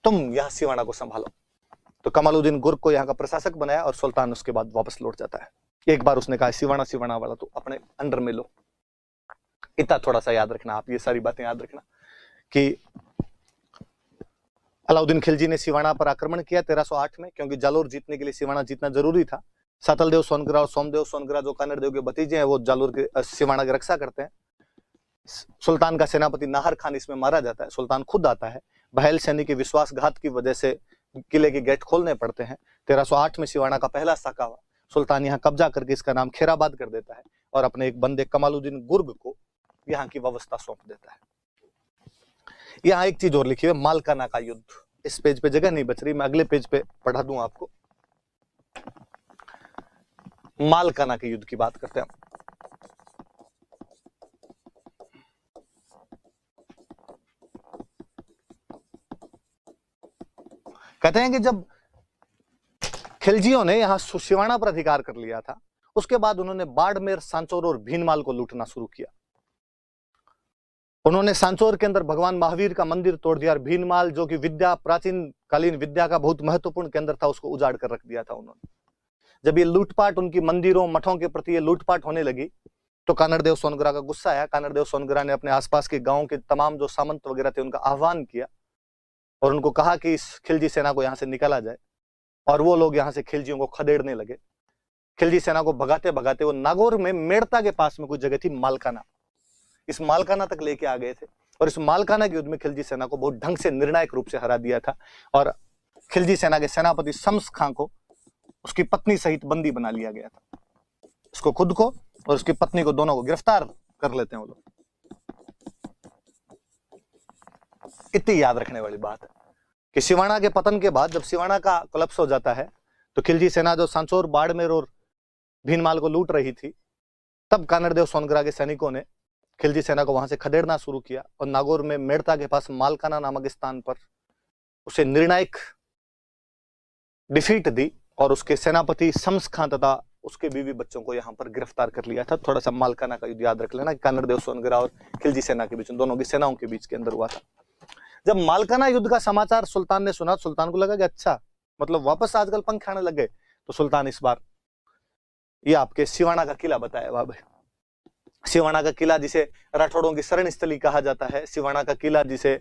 तुम यह सिवाना को संभालो। तो कमालुद्दीन गुर्ग को यहाँ का प्रशासक बनाया और सुल्तान उसके बाद वापस लौट जाता है। एक बार उसने कहा सिवाना वाला तो अपने अंडर में लो। इतना थोड़ा सा याद रखना, आप ये सारी बातें याद रखना कि अलाउद्दीन खिलजी ने सिवाना पर आक्रमण किया 1308 में, क्योंकि जालोर जीतने के लिए सिवाना जीतना जरूरी था। सातलदेव सोनग्रा और सोमदेव सोनग्रा जो कानरदेव के भतीजे हैं, वो जालोर के सिवाना की रक्षा करते हैं। सुल्तान का सेनापति नाहर खान इसमें मारा जाता है। सुल्तान खुद आता है। बहल सैनी के विश्वासघात की वजह से किले के गेट खोलने पड़ते हैं। 1308 में सिवाना का पहला साका हुआ। सुल्तान यहाँ कब्जा करके इसका नाम खेराबाद कर देता है और अपने एक बंदे कमालुद्दीन गुर्ग को यहाँ की व्यवस्था सौंप देता है। यहाँ एक चीज और लिखी है, मालकाना का युद्ध। इस पेज पे जगह नहीं बच रही, मैं अगले पेज पे पढ़ा दूं आपको। मालकाना के युद्ध की बात करते हैं। कहते हैं कि जब खिलजियों ने यहां सिवाना पर अधिकार कर लिया था, उसके बाद उन्होंने बाड़मेर, सांचौर और भीनमाल को लूटना शुरू किया। उन्होंने सांचौर के अंदर भगवान महावीर का मंदिर तोड़ दिया और भीनमाल, जो कि विद्या, प्राचीन कालीन विद्या का बहुत महत्वपूर्ण केंद्र था, उसको उजाड़ कर रख दिया था उन्होंने। जब ये लूटपाट, उनकी मंदिरों मठों के प्रति ये लूटपाट होने लगी, तो कानरदेव सोनग्रा का गुस्सा आया। कानरदेव सोनग्रा ने अपने आसपास के गांव के तमाम जो सामंत वगैरह थे, उनका आह्वान किया और उनको कहा कि इस खिलजी सेना को यहां से निकाला जाए। और वो लोग यहां से खिलजियों को खदेड़ने लगे। खिलजी सेना को भगाते भगाते वो नागौर में मेड़ता के पास में कोई जगह थी, मालकाना, इस मालकाना तक लेके आ गए थे। और इस मालकाना के युद्ध में खिलजी सेना को बहुत ढंग से निर्णायक रूप से हरा दिया था और खिलजी सेना के सेनापति शम्स खां को उसकी पत्नी सहित बंदी बना लिया गया था। उसको खुद को और उसकी पत्नी को, दोनों को गिरफ्तार कर लेते हैं वो लोग। इतनी याद रखने वाली बात है कि सिवाना के पतन के बाद, जब सिवाना का कोलैप्स हो जाता है, तो खिलजी सेना जो सांचौर, बाड़मेर और भीनमाल को लूट रही थी, तब कानरदेव सोनग्रा के सैनिकों ने खिलजी सेना को वहां से खदेड़ना शुरू किया और नागौर में मेड़ता के पास मालकाना नामक स्थान पर उसे निर्णायक डिफीट दी और उसके सेनापति शम्स खां तथा उसके बीवी बच्चों को यहां पर गिरफ्तार कर लिया था। थोड़ा सा मालकाना का युद्ध याद रख लेना, कानरदेव सोनग्रा और खिलजी सेना के बीच, दोनों की सेनाओं के बीच के अंदर हुआ था। जब मालकाना युद्ध का समाचार सुल्तान ने सुना, सुल्तान को लगा कि अच्छा, मतलब वापस आजकल पंख आने लग गए। तो सुल्तान इस बार ये आपके सिवाना का किला बताया बाबा। सिवाना का किला जिसे राठौड़ों की शरण स्थली कहा जाता है, सिवाना का किला जिसे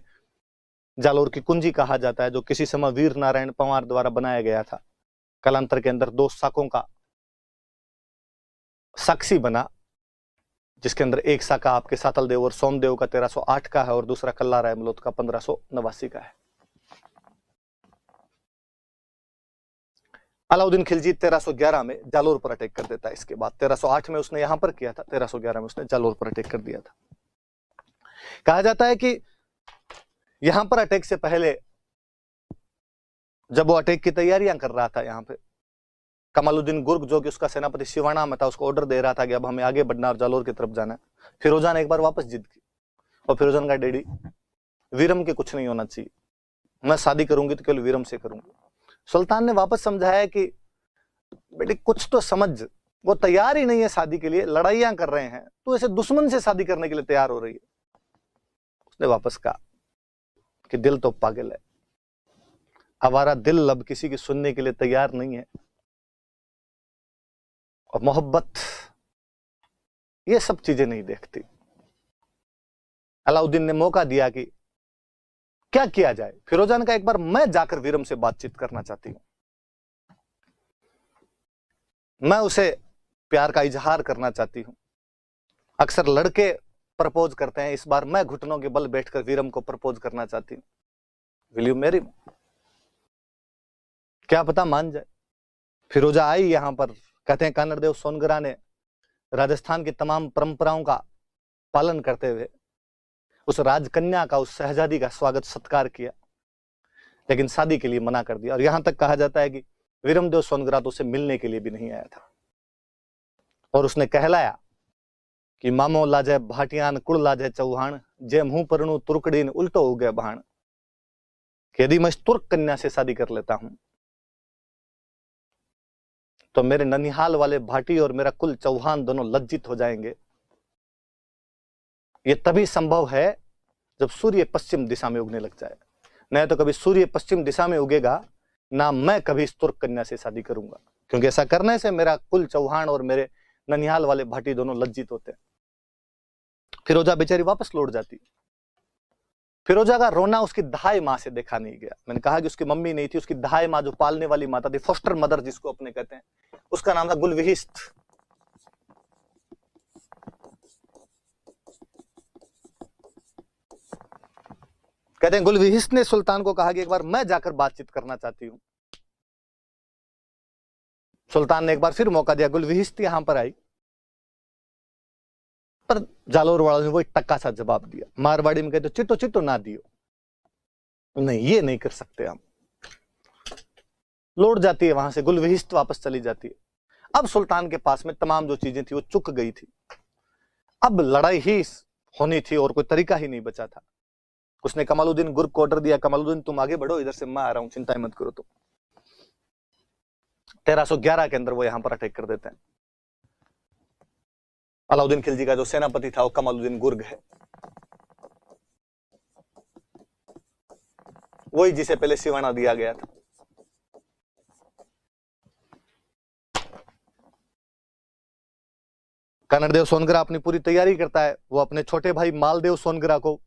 जालोर की कुंजी कहा जाता है, जो किसी समय वीर नारायण पंवार द्वारा बनाया गया था, कालांतर के अंदर 2 साकों का साक्षी बना, जिसके अंदर एक साका आपके सातलदेव और सोमदेव का 1308 का है और दूसरा कल्ला मुल्क का 1589 का है। अलाउद्दीन खिलजी 1311 में जालोर पर अटैक कर देता है। इसके बाद 1308 में उसने यहां पर किया था, 1311 में उसने जालोर पर अटैक कर दिया था। कहा जाता है कि यहां पर अटैक से पहले, जब वो अटैक की तैयारियां कर रहा था, यहां पे कमालुद्दीन गुर्ग, जो कि उसका सेनापति सिवाना में था, उसको ऑर्डर दे रहा था कि अब हमें आगे बढ़ना और जालोर की तरफ जाना है। फिरोजा ने एक बार वापस जिद की और फिरोजन का डैडी, वीरम के कुछ नहीं होना चाहिए, मैं शादी करूंगी तो केवल वीरम से करूंगी। सुल्तान ने वापस समझाया कि बेटे कुछ तो समझ, वो तैयार ही नहीं है शादी के लिए, लड़ाइयां कर रहे हैं, तो ऐसे दुश्मन से शादी करने के लिए तैयार हो रही है। उसने वापस कहा कि दिल तो पागल है, हमारा दिल अब किसी की सुनने के लिए तैयार नहीं है, और मोहब्बत ये सब चीजें नहीं देखती। अलाउद्दीन ने मौका दिया कि क्या किया जाए। फिरोजा ने कहा एक बार मैं जाकर वीरम से बातचीत करना चाहती हूं, मैं उसे प्यार का इजहार करना चाहती हूं। अक्सर लड़के प्रपोज करते हैं, इस बार मैं घुटनों के बल बैठकर वीरम को प्रपोज करना चाहती हूं, विल यू मैरी मी? क्या पता मान जाए। फिरोजा आई यहां पर। कहते हैं कानरदेव सोनग्रा ने राजस्थान की तमाम परंपराओं का पालन करते हुए उस राजकन्या का, उस शहजादी का स्वागत सत्कार किया, लेकिन शादी के लिए मना कर दिया। और यहां तक कहा जाता है कि वीरमदेव सोनग्रा तो उसे मिलने के लिए भी नहीं आया था। और उसने कहलाया कि मामो लाजे भाटियान कुड़ लाजे चौहान, जे मुंह परनु तुर्कड़ीन उल्टो उगे बहान। यदि मैं इस तुर्क कन्या से शादी कर लेता हूं तो मेरे ननिहाल वाले भाटी और मेरा कुल चौहान दोनों लज्जित हो जाएंगे। यह तभी संभव है जब सूर्य पश्चिम दिशा में उगने लग जाए, नहीं तो कभी सूर्य पश्चिम दिशा में उगेगा ना मैं कभी इस तुर्क कन्या से शादी करूंगा, क्योंकि ऐसा करने से मेरा कुल चौहान और मेरे ननिहाल वाले भाटी दोनों लज्जित होते हैं। फिरोजा बेचारी वापस लौट जाती। फिरोजा का रोना उसकी दहाई माँ से देखा नहीं गया। मैंने कहा कि उसकी मम्मी नहीं थी, उसकी दहाई माँ जो पालने वाली माता थी, फोस्टर मदर जिसको अपने कहते हैं, उसका नाम था गुलविहिस्त। कहते हैं गुलविहिस्त ने सुल्तान को कहा कि एक बार मैं जाकर बातचीत करना चाहती हूं। सुल्तान ने एक बार फिर मौका दिया, गुलविहिस्त यहां पर आई, पर जालोर वालों ने वही टक्का सा जवाब दिया। मारवाड़ी में कहते चिट्टो चिट्टो ना दियो, नहीं ये नहीं कर सकते हम। लौट जाती है वहां से, गुलविहिस्त वापस चली जाती है। अब सुल्तान के पास में तमाम जो चीजें थी वो चुक गई थी। अब लड़ाई ही होनी थी और कोई तरीका ही नहीं बचा था। उसने कमालुद्दीन गुर्ग को ऑर्डर दिया, कमालुद्दीन तुम आगे बढ़ो, इधर से मैं आ रहा हूं, चिंता मत करो। तो 1311 के अंदर वो यहां पर अटैक कर देते हैं। अलाउद्दीन खिलजी का जो सेनापति था वो कमालुद्दीन गुर्ग है, वही जिसे पहले सिवाना दिया गया था। कनड़देव सोनगरा अपनी पूरी तैयारी करता है। वो अपने छोटे भाई मालदेव सोनगरा को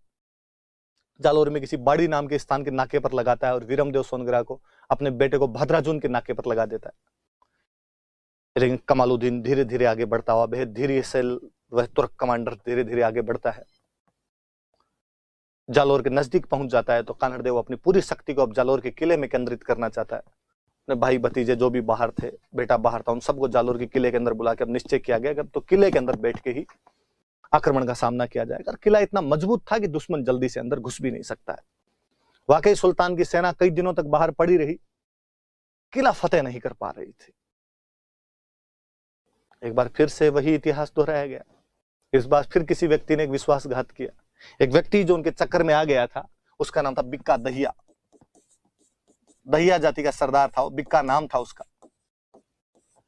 जालोर में किसी बाड़ी नाम के स्थान के नाके पर लगाता है और वीरमदेव सोनगरा को अपने बेटे को भद्राजुन के नाके पर लगा देता है। लेकिन कमालुद्दीन धीरे धीरे आगे बढ़ता हुआ, बेहद धीरे से वह तुर्क कमांडर धीरे धीरे आगे बढ़ता है, जालोर के नजदीक पहुंच जाता है। तो कान्हड़देव अपनी पूरी शक्ति को अब जालोर के किले में केंद्रित करना चाहता है। अपने भाई भतीजे जो भी बाहर थे, बेटा बाहर था, उन सबको जालोर के किले के अंदर बुला के अब निश्चय किया गया तो किले के अंदर बैठ के ही आक्रमण का सामना किया जाएगा। किला इतना मजबूत था कि दुश्मन जल्दी से अंदर घुस भी नहीं सकता है। वाकई सुल्तान की सेना कई दिनों तक बाहर पड़ी रही, किला फतेह नहीं कर पा रही थी। एक बार फिर से वही इतिहास दोहराया गया। इस बार फिर किसी व्यक्ति ने एक विश्वासघात किया। एक व्यक्ति जो उनके चक्कर में आ गया था, उसका नाम था बिक्का दहिया। दहिया जाति का सरदार था, बिक्का नाम था उसका।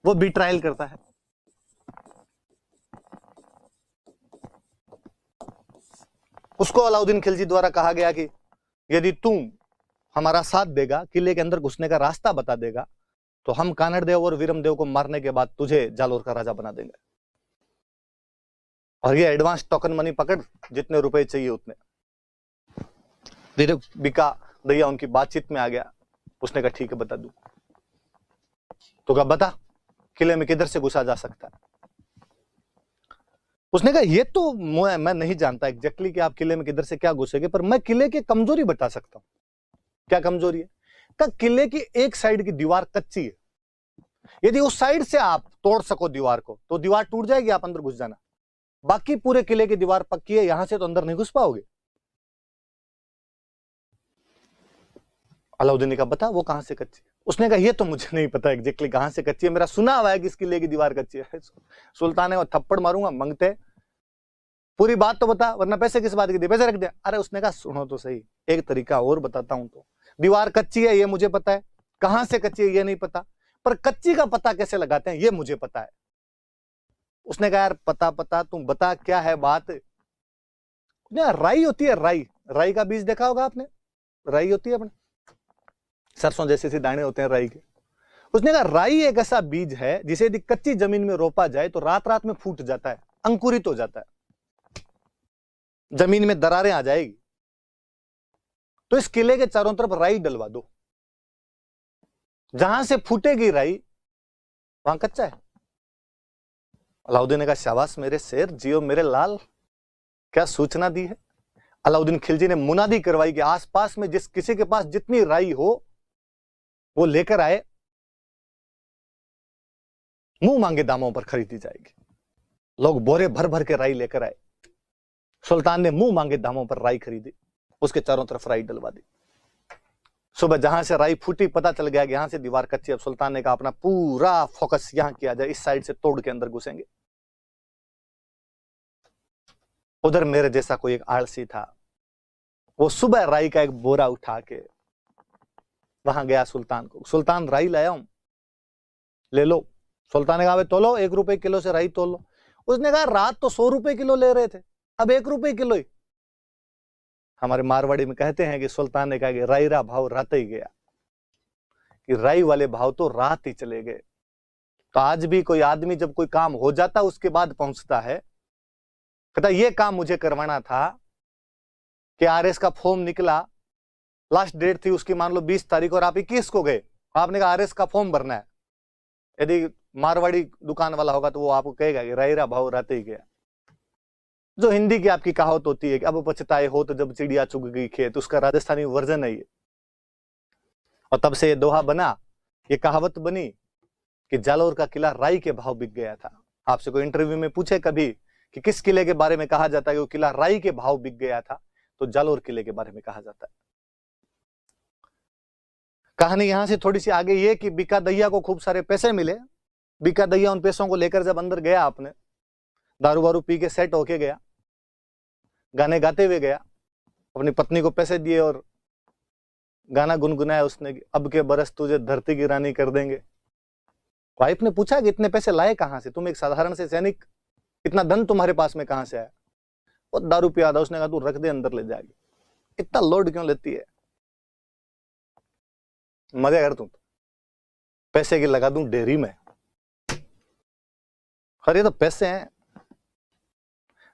वो बिट्रायल करता है। उसको अलाउद्दीन खिलजी द्वारा कहा गया कि यदि तुम हमारा साथ देगा, किले के अंदर घुसने का रास्ता बता देगा, तो हम कान्हड़देव और वीरमदेव को मारने के बाद तुझे जालोर का राजा बना देंगे। और ये एडवांस टोकन मनी पकड़, जितने रुपए चाहिए उतने। धीरे बिका दैया उनकी बातचीत में आ गया। उसने कहा ठीक है बता दूं। तो कहा बता किले में किधर से घुसा जा सकता है। उसने कहा ये तो मैं नहीं जानता एग्जैक्टली कि आप किले में किधर से क्या घुसेंगे, पर मैं किले की कमजोरी बता सकता हूं। क्या कमजोरी है? कहा किले की एक साइड की दीवार कच्ची है, यदि उस साइड से आप तोड़ सको दीवार को तो दीवार टूट जाएगी, आप अंदर घुस जाना। बाकी पूरे किले की दीवार पक्की है, यहां से तो अंदर नहीं घुस पाओगे। अलाउद्दीन ने कहा बता वो कहां से कच्ची है। उसने कहा ये तो मुझे नहीं पता एग्जैक्टली कहां से कच्ची है, मेरा सुना हुआ है कि इस किले की दीवार कच्ची है। सुल्तान ने वो थप्पड़ मारूंगा मंगते, पूरी बात तो बता वरना पैसे किस बात के दिए, पैसे रख दिया। अरे उसने कहा सुनो तो सही, एक तरीका और बताता हूं। तो दीवार कच्ची है ये मुझे पता है, कहां से कच्ची है ये नहीं पता, पर कच्ची का पता कैसे लगाते हैं ये मुझे पता है। उसने कहा यार पता तुम बता क्या है बात। राई होती है, राई का बीज देखा होगा आपने, राई होती है अपने सरसों जैसे से दाने होते हैं राई के। उसने कहा राई एक ऐसा बीज है जिसे यदि कच्ची जमीन में रोपा जाए तो रात रात में फूट जाता है, अंकुरित हो जाता है, जमीन में दरारें आ जाएगी। तो इस किले के चारों तरफ राई डलवा दो, जहां से फूटेगी राई वहां कच्चा है। अलाउद्दीन ने कहा शाबाश मेरे शेर, जियो मेरे लाल, क्या सूचना दी है। अलाउद्दीन खिलजी ने मुनादी करवाई कि आसपास में जिस किसी के पास जितनी राई हो वो लेकर आए, मुंह मांगे दामों पर खरीदी जाएगी। लोग बोरे भर भर के राई लेकर आए। सुल्तान ने मुंह मांगे दामों पर राई खरीदी, उसके चारों तरफ राई डलवा दी। सुबह जहां से राई फूटी पता चल गया कि यहां से दीवार कच्ची। अब सुल्तान ने कहा अपना पूरा फोकस यहां किया जाए, इस साइड से तोड़ के अंदर घुसेंगे। उधर मेरे जैसा कोई एक आलसी था, वो सुबह राई का एक बोरा उठा के वहां गया सुल्तान को, सुल्तान राई लाया हूं, ले लो। सुल्तान ने कहा तोलो, 1 रुपए किलो से राई तोलो। उसने कहा रात तो 100 रुपए किलो ले रहे थे, अब 1 रुपए किलो ही। हमारे मारवाड़ी में कहते हैं कि सुल्तान ने कहा कि राई रा भाव रात ही गया, कि राई वाले भाव तो रात ही चले गए। तो आज भी कोई आदमी जब कोई काम हो जाता उसके बाद पहुंचता है, कहता ये काम मुझे करवाना था, कि आरएस का फॉर्म निकला, लास्ट डेट थी उसकी मान लो 20 तारीख और आप 21 को गए, आपने कहा आरएस का फॉर्म भरना है। यदि मारवाड़ी दुकान वाला होगा तो वो आपको कहेगा कि रायरा भाव राते ही गया। जो हिंदी की आपकी कहावत होती है कि अब पछताए हो तो जब चिड़िया चुग गई खेत, उसका राजस्थानी वर्जन है ये। और तब से ये दोहा बना, ये कहावत बनी कि जालौर का किला राई के भाव बिक गया था। आपसे कोई इंटरव्यू में पूछे कभी कि किस किले के बारे में कहा जाता है कि वो किला राई के भाव बिक गया था, तो जालौर किले के बारे में कहा जाता है। कहानी यहां से थोड़ी सी आगे ये कि बीका दैया को खूब सारे पैसे मिले। बीका दैया उन पैसों को लेकर जब अंदर गया, आपने दारू वारू पी के सेट होके गया, गाने गाते हुए गया, अपनी पत्नी को पैसे दिए और गाना गुनगुनाया उसने कि अब के बरस तुझे धरती की रानी कर देंगे। वाइफ ने पूछा कि इतने पैसे लाए कहां से, तुम एक साधारण से सैनिक, इतना धन तुम्हारे पास में कहां से आया? वो दारू पिया था, उसने कहा तू रख दे अंदर ले जाके, इतना लोड क्यों लेती है, मजा कर, तुम पैसे की लगा दूं डेयरी में। अरे तो पैसे हैं,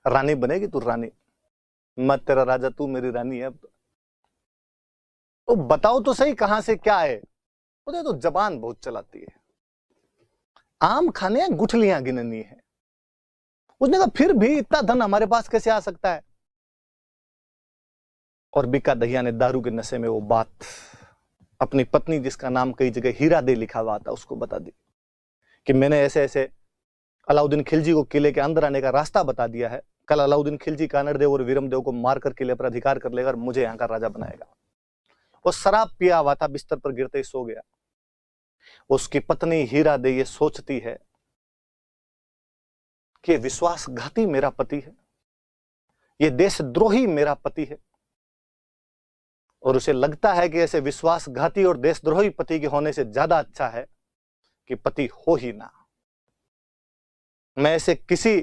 रानी बनेगी तू रानी, मैं तेरा राजा तू मेरी रानी है। अब तो बताओ तो सही कहां से क्या है। बोले तो जबान बहुत चलाती है, आम खाने हैं गुठलियां गिननी है। उसने कहा फिर भी इतना धन हमारे पास कैसे आ सकता है? और बीका दहिया ने दारू के नशे में वो बात अपनी पत्नी, जिसका नाम कई जगह हीरा दे लिखा हुआ था, उसको बता दी कि मैंने ऐसे ऐसे अलाउद्दीन खिलजी को किले के अंदर आने का रास्ता बता दिया है। कल अलाउद्दीन खिलजी कानड़देव और वीरमदेव को मारकर किले पर अधिकार कर लेगा और मुझे यहाँ का राजा बनाएगा। वो शराब पिया हुआ था, बिस्तर पर गिरते ही सो गया। उसकी पत्नी हीरा दे ये सोचती है कि विश्वासघाती मेरा पति है, ये देशद्रोही मेरा पति है, और उसे लगता है कि ऐसे विश्वासघाती और देशद्रोही पति के होने से ज्यादा अच्छा है कि पति हो ही ना। मैं ऐसे किसी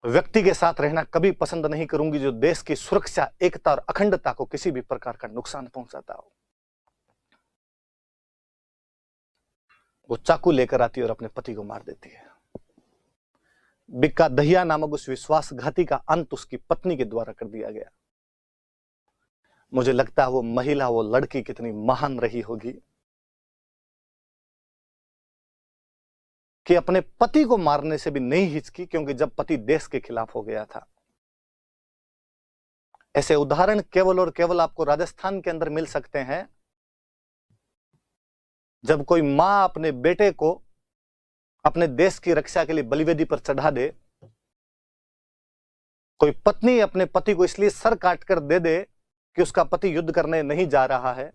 व्यक्ति के साथ रहना कभी पसंद नहीं करूंगी जो देश की सुरक्षा, एकता और अखंडता को किसी भी प्रकार का नुकसान पहुंचाता हो। वो चाकू लेकर आती है और अपने पति को मार देती है। बिक्का दहिया नामक उस विश्वासघाती का अंत उसकी पत्नी के द्वारा कर दिया गया। मुझे लगता है वो महिला, वो लड़की कितनी महान रही होगी कि अपने पति को मारने से भी नहीं हिचकी, क्योंकि जब पति देश के खिलाफ हो गया था। ऐसे उदाहरण केवल और केवल आपको राजस्थान के अंदर मिल सकते हैं, जब कोई मां अपने बेटे को अपने देश की रक्षा के लिए बलिवेदी पर चढ़ा दे, कोई पत्नी अपने पति को इसलिए सर काटकर दे दे कि उसका पति युद्ध करने नहीं जा रहा है,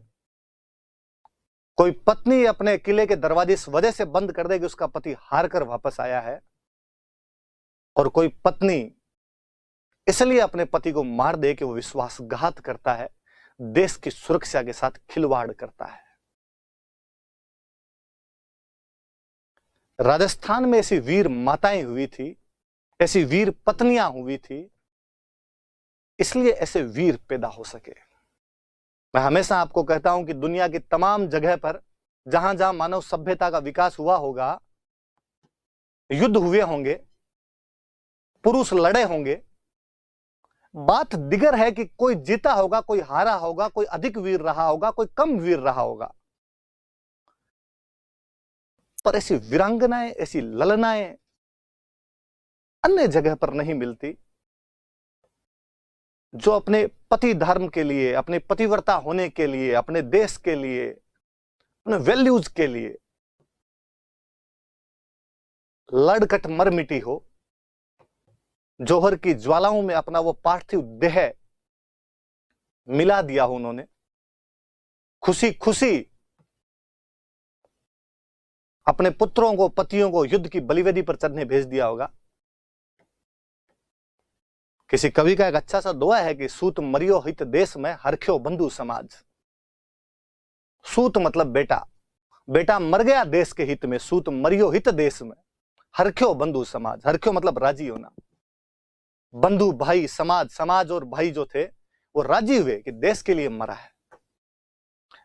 कोई पत्नी अपने किले के दरवाजे इस वजह से बंद कर दे कि उसका पति हार कर वापस आया है, और कोई पत्नी इसलिए अपने पति को मार दे कि वो विश्वासघात करता है, देश की सुरक्षा के साथ खिलवाड़ करता है। राजस्थान में ऐसी वीर माताएं हुई थी, ऐसी वीर पत्नियां हुई थी, इसलिए ऐसे वीर पैदा हो सके। मैं हमेशा आपको कहता हूं कि दुनिया की तमाम जगह पर जहां जहां मानव सभ्यता का विकास हुआ होगा, युद्ध हुए होंगे, पुरुष लड़े होंगे, बात दिगर है कि कोई जीता होगा, कोई हारा होगा, कोई अधिक वीर रहा होगा, कोई कम वीर रहा होगा, पर ऐसी वीरांगनाएं, ऐसी ललनाएं अन्य जगह पर नहीं मिलती, जो अपने पति धर्म के लिए, अपने पतिव्रता होने के लिए, अपने देश के लिए, अपने वैल्यूज के लिए लड़कट मर मिटी हो, जौहर की ज्वालाओं में अपना वो पार्थिव देह मिला दिया हो उन्होंने, खुशी खुशी अपने पुत्रों को, पतियों को युद्ध की बलिवेदी पर चढ़ने भेज दिया होगा। किसी कवि का एक अच्छा सा दोहा है कि सूत मरियो हित देश में हरख्यो बंधु समाज। सूत मतलब बेटा, बेटा मर गया देश के हित में, सूत मरियो हित देश में, हरख्यो बंधु समाज। हरख्यो मतलब राजी होना, बंधु भाई, समाज, समाज और भाई जो थे वो राजी हुए कि देश के लिए मरा है।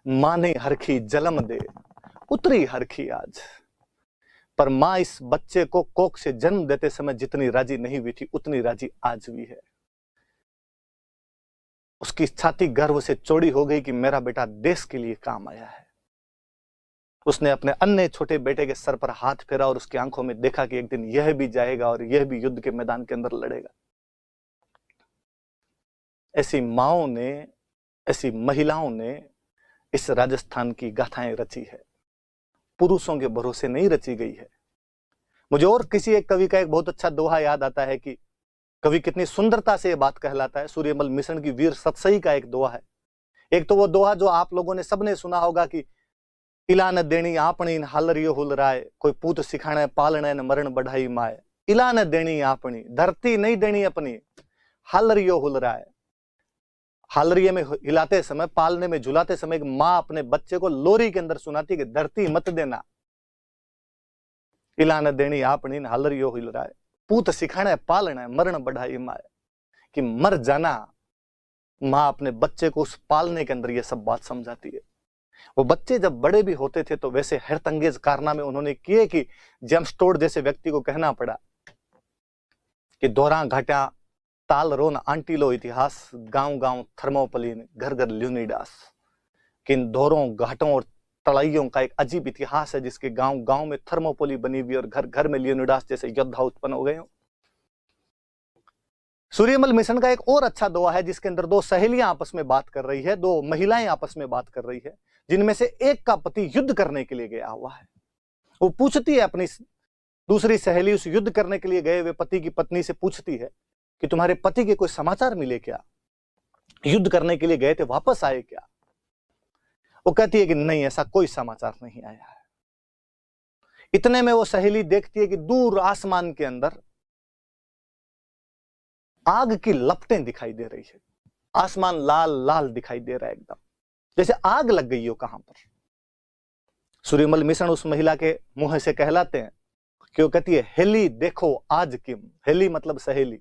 मां ने हरखी जलम दे, उतरी हरखी आज। पर मां इस बच्चे को कोख से जन्म देते समय जितनी राजी नहीं हुई थी, उतनी राजी आज हुई है। उसकी छाती गर्व से चौड़ी हो गई कि मेरा बेटा देश के लिए काम आया है। उसने अपने अन्य छोटे बेटे के सर पर हाथ फेरा और उसकी आंखों में देखा कि एक दिन यह भी जाएगा और यह भी युद्ध के मैदान के अंदर लड़ेगा। ऐसी माओं ने, ऐसी महिलाओं ने इस राजस्थान की गाथाएं रची है, पुरुषों के भरोसे नहीं रची गई है। मुझे और किसी एक कवि का एक बहुत अच्छा दोहा याद आता है कि कवि कितनी सुंदरता से यह बात कहलाता है। सूर्यमल मिशन की वीर सतसई का एक दोहा है। एक तो वो दोहा जो आप लोगों ने सबने सुना होगा कि इला न देनी आपनी हालरियो हुल राय, कोई पूत सिखाने पालने न मरण बढ़ाई माए। इला न देनी आपनी, धरती नहीं देनी अपनी, हालरियो हुल राय। हालरिये में हिलाते समय, पालने में झुलाते समय एक मां अपने बच्चे को लोरी के अंदर सुनाती कि धरती मत देना, इला न देनी आपनी हालरियो हुल राय, पूत सिखाने पालने मरण बढ़ाई माए। कि मर जाना, मां अपने बच्चे को उस पालने के अंदर यह सब बात समझाती है। वो बच्चे जब बड़े भी होते थे तो वैसे हैरतअंगेज कारनामे उन्होंने किए कि जेम्स टोड जैसे व्यक्ति को कहना पड़ा कि दोरा घाटा ताल रोन आंटी लो इतिहास, गांव गांव थर्मोपलीन, घर घर ल्यूनिडास। किन दोरों घाटों और तराइयों का एक अजीब इतिहास है जिसके गांव गांव में थर्मोपोली बनी हुई और घर घर में लियोनिडास जैसे योद्धा उत्पन्न हो गए हो। सूर्यमल मिशन का एक और अच्छा दोहा है जिसके अंदर दो सहेलियां आपस में बात कर रही है, दो महिलाएं आपस में बात कर रही है, जिनमें से एक का पति युद्ध करने के लिए गया हुआ है। वो पूछती है अपनी दूसरी सहेली, उस युद्ध करने के लिए गए हुए पति की पत्नी से पूछती है कि तुम्हारे पति के कोई समाचार मिले क्या, युद्ध करने के लिए गए थे, वापस आए क्या? वो कहती है कि नहीं, ऐसा कोई समाचार नहीं आया है। इतने में वो सहेली देखती है कि दूर आसमान के अंदर आग की लपटें दिखाई दे रही है। आसमान लाल लाल दिखाई दे रहा है, एकदम जैसे आग लग गई हो कहां पर। सूर्यमल मिशन उस महिला के मुंह से कहलाते हैं कि वो कहती है, हेली देखो आज किम, हेली मतलब सहेली,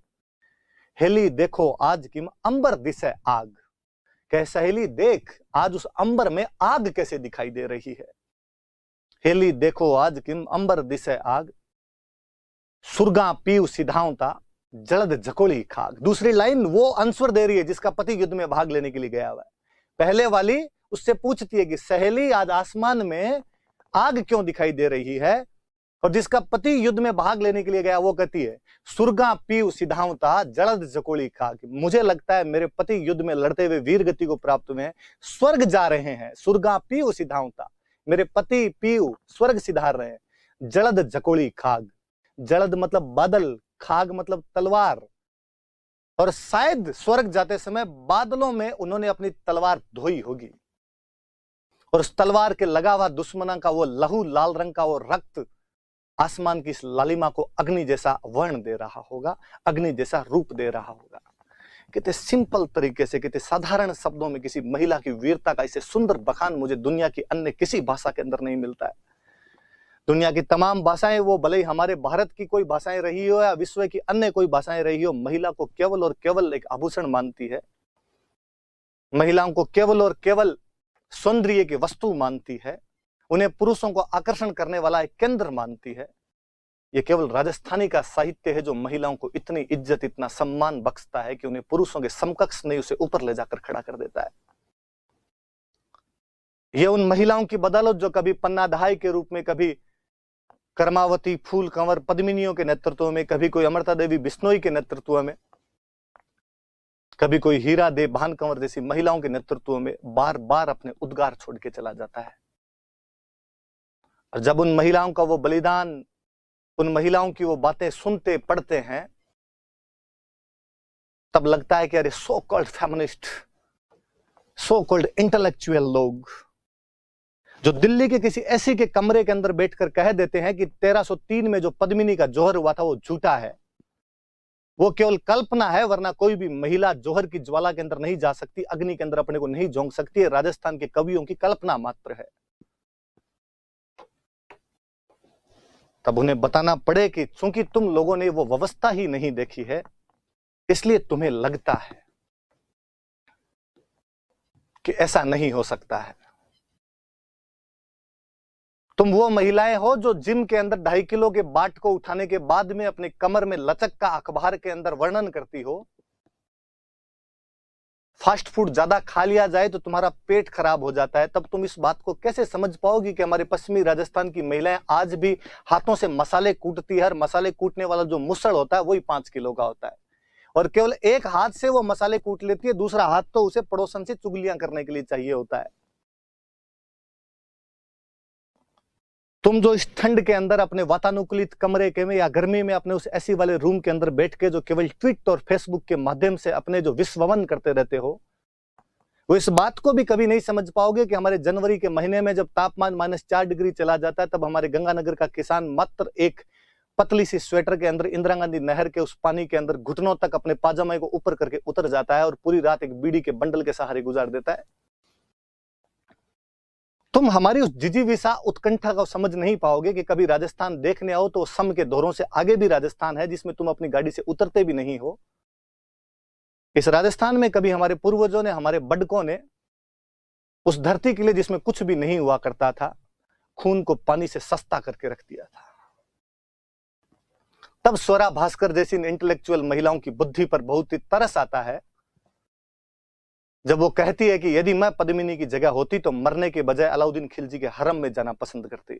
हेली देखो आज किम अंबर दिशे आग। कह सहेली देख आज उस अंबर में आग कैसे दिखाई दे रही है। हेली देखो आज किम अंबर दिशे आग, सुरगा पीऊ सिधावता जलद झकोली खाग। दूसरी लाइन वो आंसर दे रही है जिसका पति युद्ध में भाग लेने के लिए गया हुआ है। पहले वाली उससे पूछती है कि सहेली आज आसमान में आग क्यों दिखाई दे रही है, और जिसका पति युद्ध में भाग लेने के लिए गया वो कहती है सुरगा पीऊ सिधावता जलद झकोली खाग। मुझे लगता है मेरे पति युद्ध में लड़ते हुए वीर गति को प्राप्त हुए हैं, स्वर्ग जा रहे हैं। सुरगा पीऊ सिधावता, मेरे पति पीऊ स्वर्ग सिधार रहे हैं। जलद झकोली खाग, जलद मतलब बादल, खाग मतलब तलवार, और शायद स्वर्ग जाते समय बादलों में उन्होंने अपनी तलवार धोई होगी और उस तलवार के लगा हुआ दुश्मनों का वो लहू लाल रंग का वो रक्त आसमान की इस लालिमा को अग्नि जैसा वर्ण दे रहा होगा, अग्नि जैसा रूप दे रहा होगा। कितने सिंपल तरीके से, कितने साधारण शब्दों में किसी महिला की वीरता का इसे सुंदर बखान मुझे दुनिया की अन्य किसी भाषा के अंदर नहीं मिलता है। दुनिया की तमाम भाषाएं, वो भले ही हमारे भारत की कोई भाषाएं रही हो या विश्व की अन्य कोई भाषाएं रही हो, महिला को केवल और केवल एक आभूषण मानती है, महिलाओं को केवल और केवल सौंदर्य की वस्तु मानती है, उन्हें पुरुषों को आकर्षण करने वाला एक केंद्र मानती है। यह केवल राजस्थानी का साहित्य है जो महिलाओं को इतनी इज्जत, इतना सम्मान बख्शता है कि उन्हें पुरुषों के समकक्ष नहीं, उसे ऊपर ले जाकर खड़ा कर देता है। यह उन महिलाओं की बदौलत जो कभी पन्नाधाय के रूप में, कभी कर्मावती, फूल कंवर, पद्मिनियों के नेतृत्व में, कभी कोई अमृता देवी बिश्नोई के नेतृत्व में, कभी कोई हीरा दे भान कंवर जैसी महिलाओं के नेतृत्व में बार बार अपने उद्गार छोड़ के चला जाता है। और जब उन महिलाओं का वो बलिदान, उन महिलाओं की वो बातें सुनते पढ़ते हैं, तब लगता है कि अरे so called feminist, so called intellectual लोग जो दिल्ली के किसी ऐसी के कमरे के अंदर बैठकर कह देते हैं कि 1303 में जो पद्मिनी का जौहर हुआ था वो झूठा है, वो केवल कल्पना है, वरना कोई भी महिला जौहर की ज्वाला के अंदर नहीं जा सकती, अग्नि के अंदर अपने को नहीं झोंक सकती है। राजस्थान के कवियों की कल्पना मात्र है। तब उन्हें बताना पड़े कि चूंकि तुम लोगों ने वो व्यवस्था ही नहीं देखी है, इसलिए तुम्हें लगता है कि ऐसा नहीं हो सकता है। तुम वो महिलाएं हो जो जिम के अंदर 2.5 किलो के बाट को उठाने के बाद में अपने कमर में लचक का अखबार के अंदर वर्णन करती हो। फास्ट फूड ज्यादा खा लिया जाए तो तुम्हारा पेट खराब हो जाता है। तब तुम इस बात को कैसे समझ पाओगी कि हमारे पश्चिमी राजस्थान की महिलाएं आज भी हाथों से मसाले कूटती है। मसाले कूटने वाला जो मुसड़ होता है वही 5 किलो का होता है, और केवल एक हाथ से वो मसाले कूट लेती है, दूसरा हाथ तो उसे पड़ोसन से चुगलियां करने के लिए चाहिए होता है। तुम जो इस ठंड के अंदर अपने वातानुकूलित कमरे के में या गर्मी में अपने उस एसी वाले रूम के अंदर बैठ के जो केवल ट्वीट और फेसबुक के माध्यम से अपने जो विश्ववन करते रहते हो, वो इस बात को भी कभी नहीं समझ पाओगे कि हमारे जनवरी के महीने में जब तापमान -4 डिग्री चला जाता है, तब हमारे गंगानगर का किसान मात्र एक पतली सी स्वेटर के अंदर इंदिरा गांधी नहर के उस पानी के अंदर घुटनों तक अपने पाजामे को ऊपर करके उतर जाता है और पूरी रात एक बीड़ी के बंडल के सहारे गुजार देता है। तुम हमारी उस जिजीविषा उत्कंठा को समझ नहीं पाओगे कि कभी राजस्थान देखने आओ तो सम के दौरों से आगे भी राजस्थान है, जिसमें तुम अपनी गाड़ी से उतरते भी नहीं हो। इस राजस्थान में कभी हमारे पूर्वजों ने, हमारे बड़कों ने उस धरती के लिए जिसमें कुछ भी नहीं हुआ करता था, खून को पानी से सस्ता करके रख दिया था। तब स्वरा भास्कर जैसी इंटेलेक्चुअल महिलाओं की बुद्धि पर बहुत ही तरस आता है, जब वो कहती है कि यदि मैं पद्मिनी की जगह होती तो मरने के बजाय अलाउद्दीन खिलजी के हरम में जाना पसंद करती।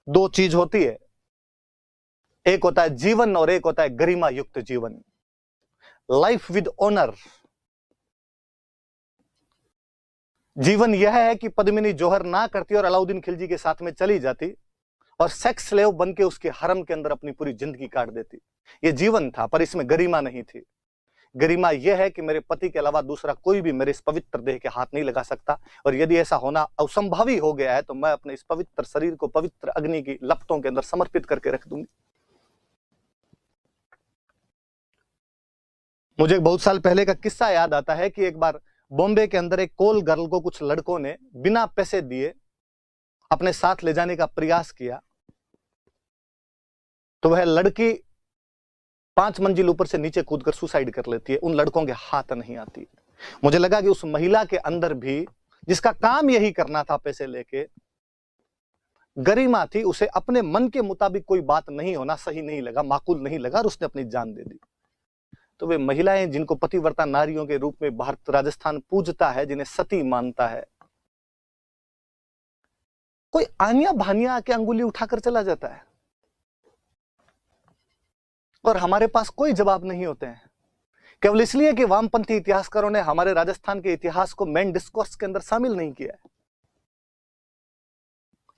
दो चीज होती है, एक होता है जीवन और एक होता है गरिमा युक्त जीवन, लाइफ विद ऑनर। जीवन यह है कि पद्मिनी जौहर ना करती और अलाउद्दीन खिलजी के साथ में चली जाती और सेक्स स्लेव बन के उसके हरम के अंदर अपनी पूरी जिंदगी काट देती। यह जीवन था, पर इसमें गरिमा नहीं थी। गरिमा यह है कि मेरे पति के अलावा दूसरा कोई भी मेरे इस पवित्र देह के हाथ नहीं लगा सकता, और यदि ऐसा होना असंभवी हो गया है तो मैं अपने इस पवित्र शरीर को पवित्र अग्नि की लपटों के अंदर समर्पित करके रख दूंगी। मुझे बहुत साल पहले का किस्सा याद आता है कि एक बार बॉम्बे के अंदर एक कोल गर्ल को कुछ लड़कों ने बिना पैसे दिए अपने साथ ले जाने का प्रयास किया, तो वह लड़की 5 मंजिल ऊपर से नीचे कूदकर सुसाइड कर लेती है। उन लड़कों के हाथ नहीं आती। मुझे लगा कि उस महिला के अंदर भी, जिसका काम यही करना था पैसे लेके, गरिमा थी। उसे अपने मन के मुताबिक कोई बात नहीं होना सही नहीं लगा, माकूल नहीं लगा, और उसने अपनी जान दे दी। तो वे महिलाएं जिनको पतिव्रता नारियों के रूप में भारत राजस्थान पूजता है, जिन्हें सती मानता है, कोई आनिया भानिया आके अंगुली उठाकर चला जाता है और हमारे पास कोई जवाब नहीं होते हैं, केवल इसलिए कि वामपंथी इतिहासकारों ने हमारे राजस्थान के इतिहास को मेन डिस्कोर्स के अंदर शामिल नहीं किया है,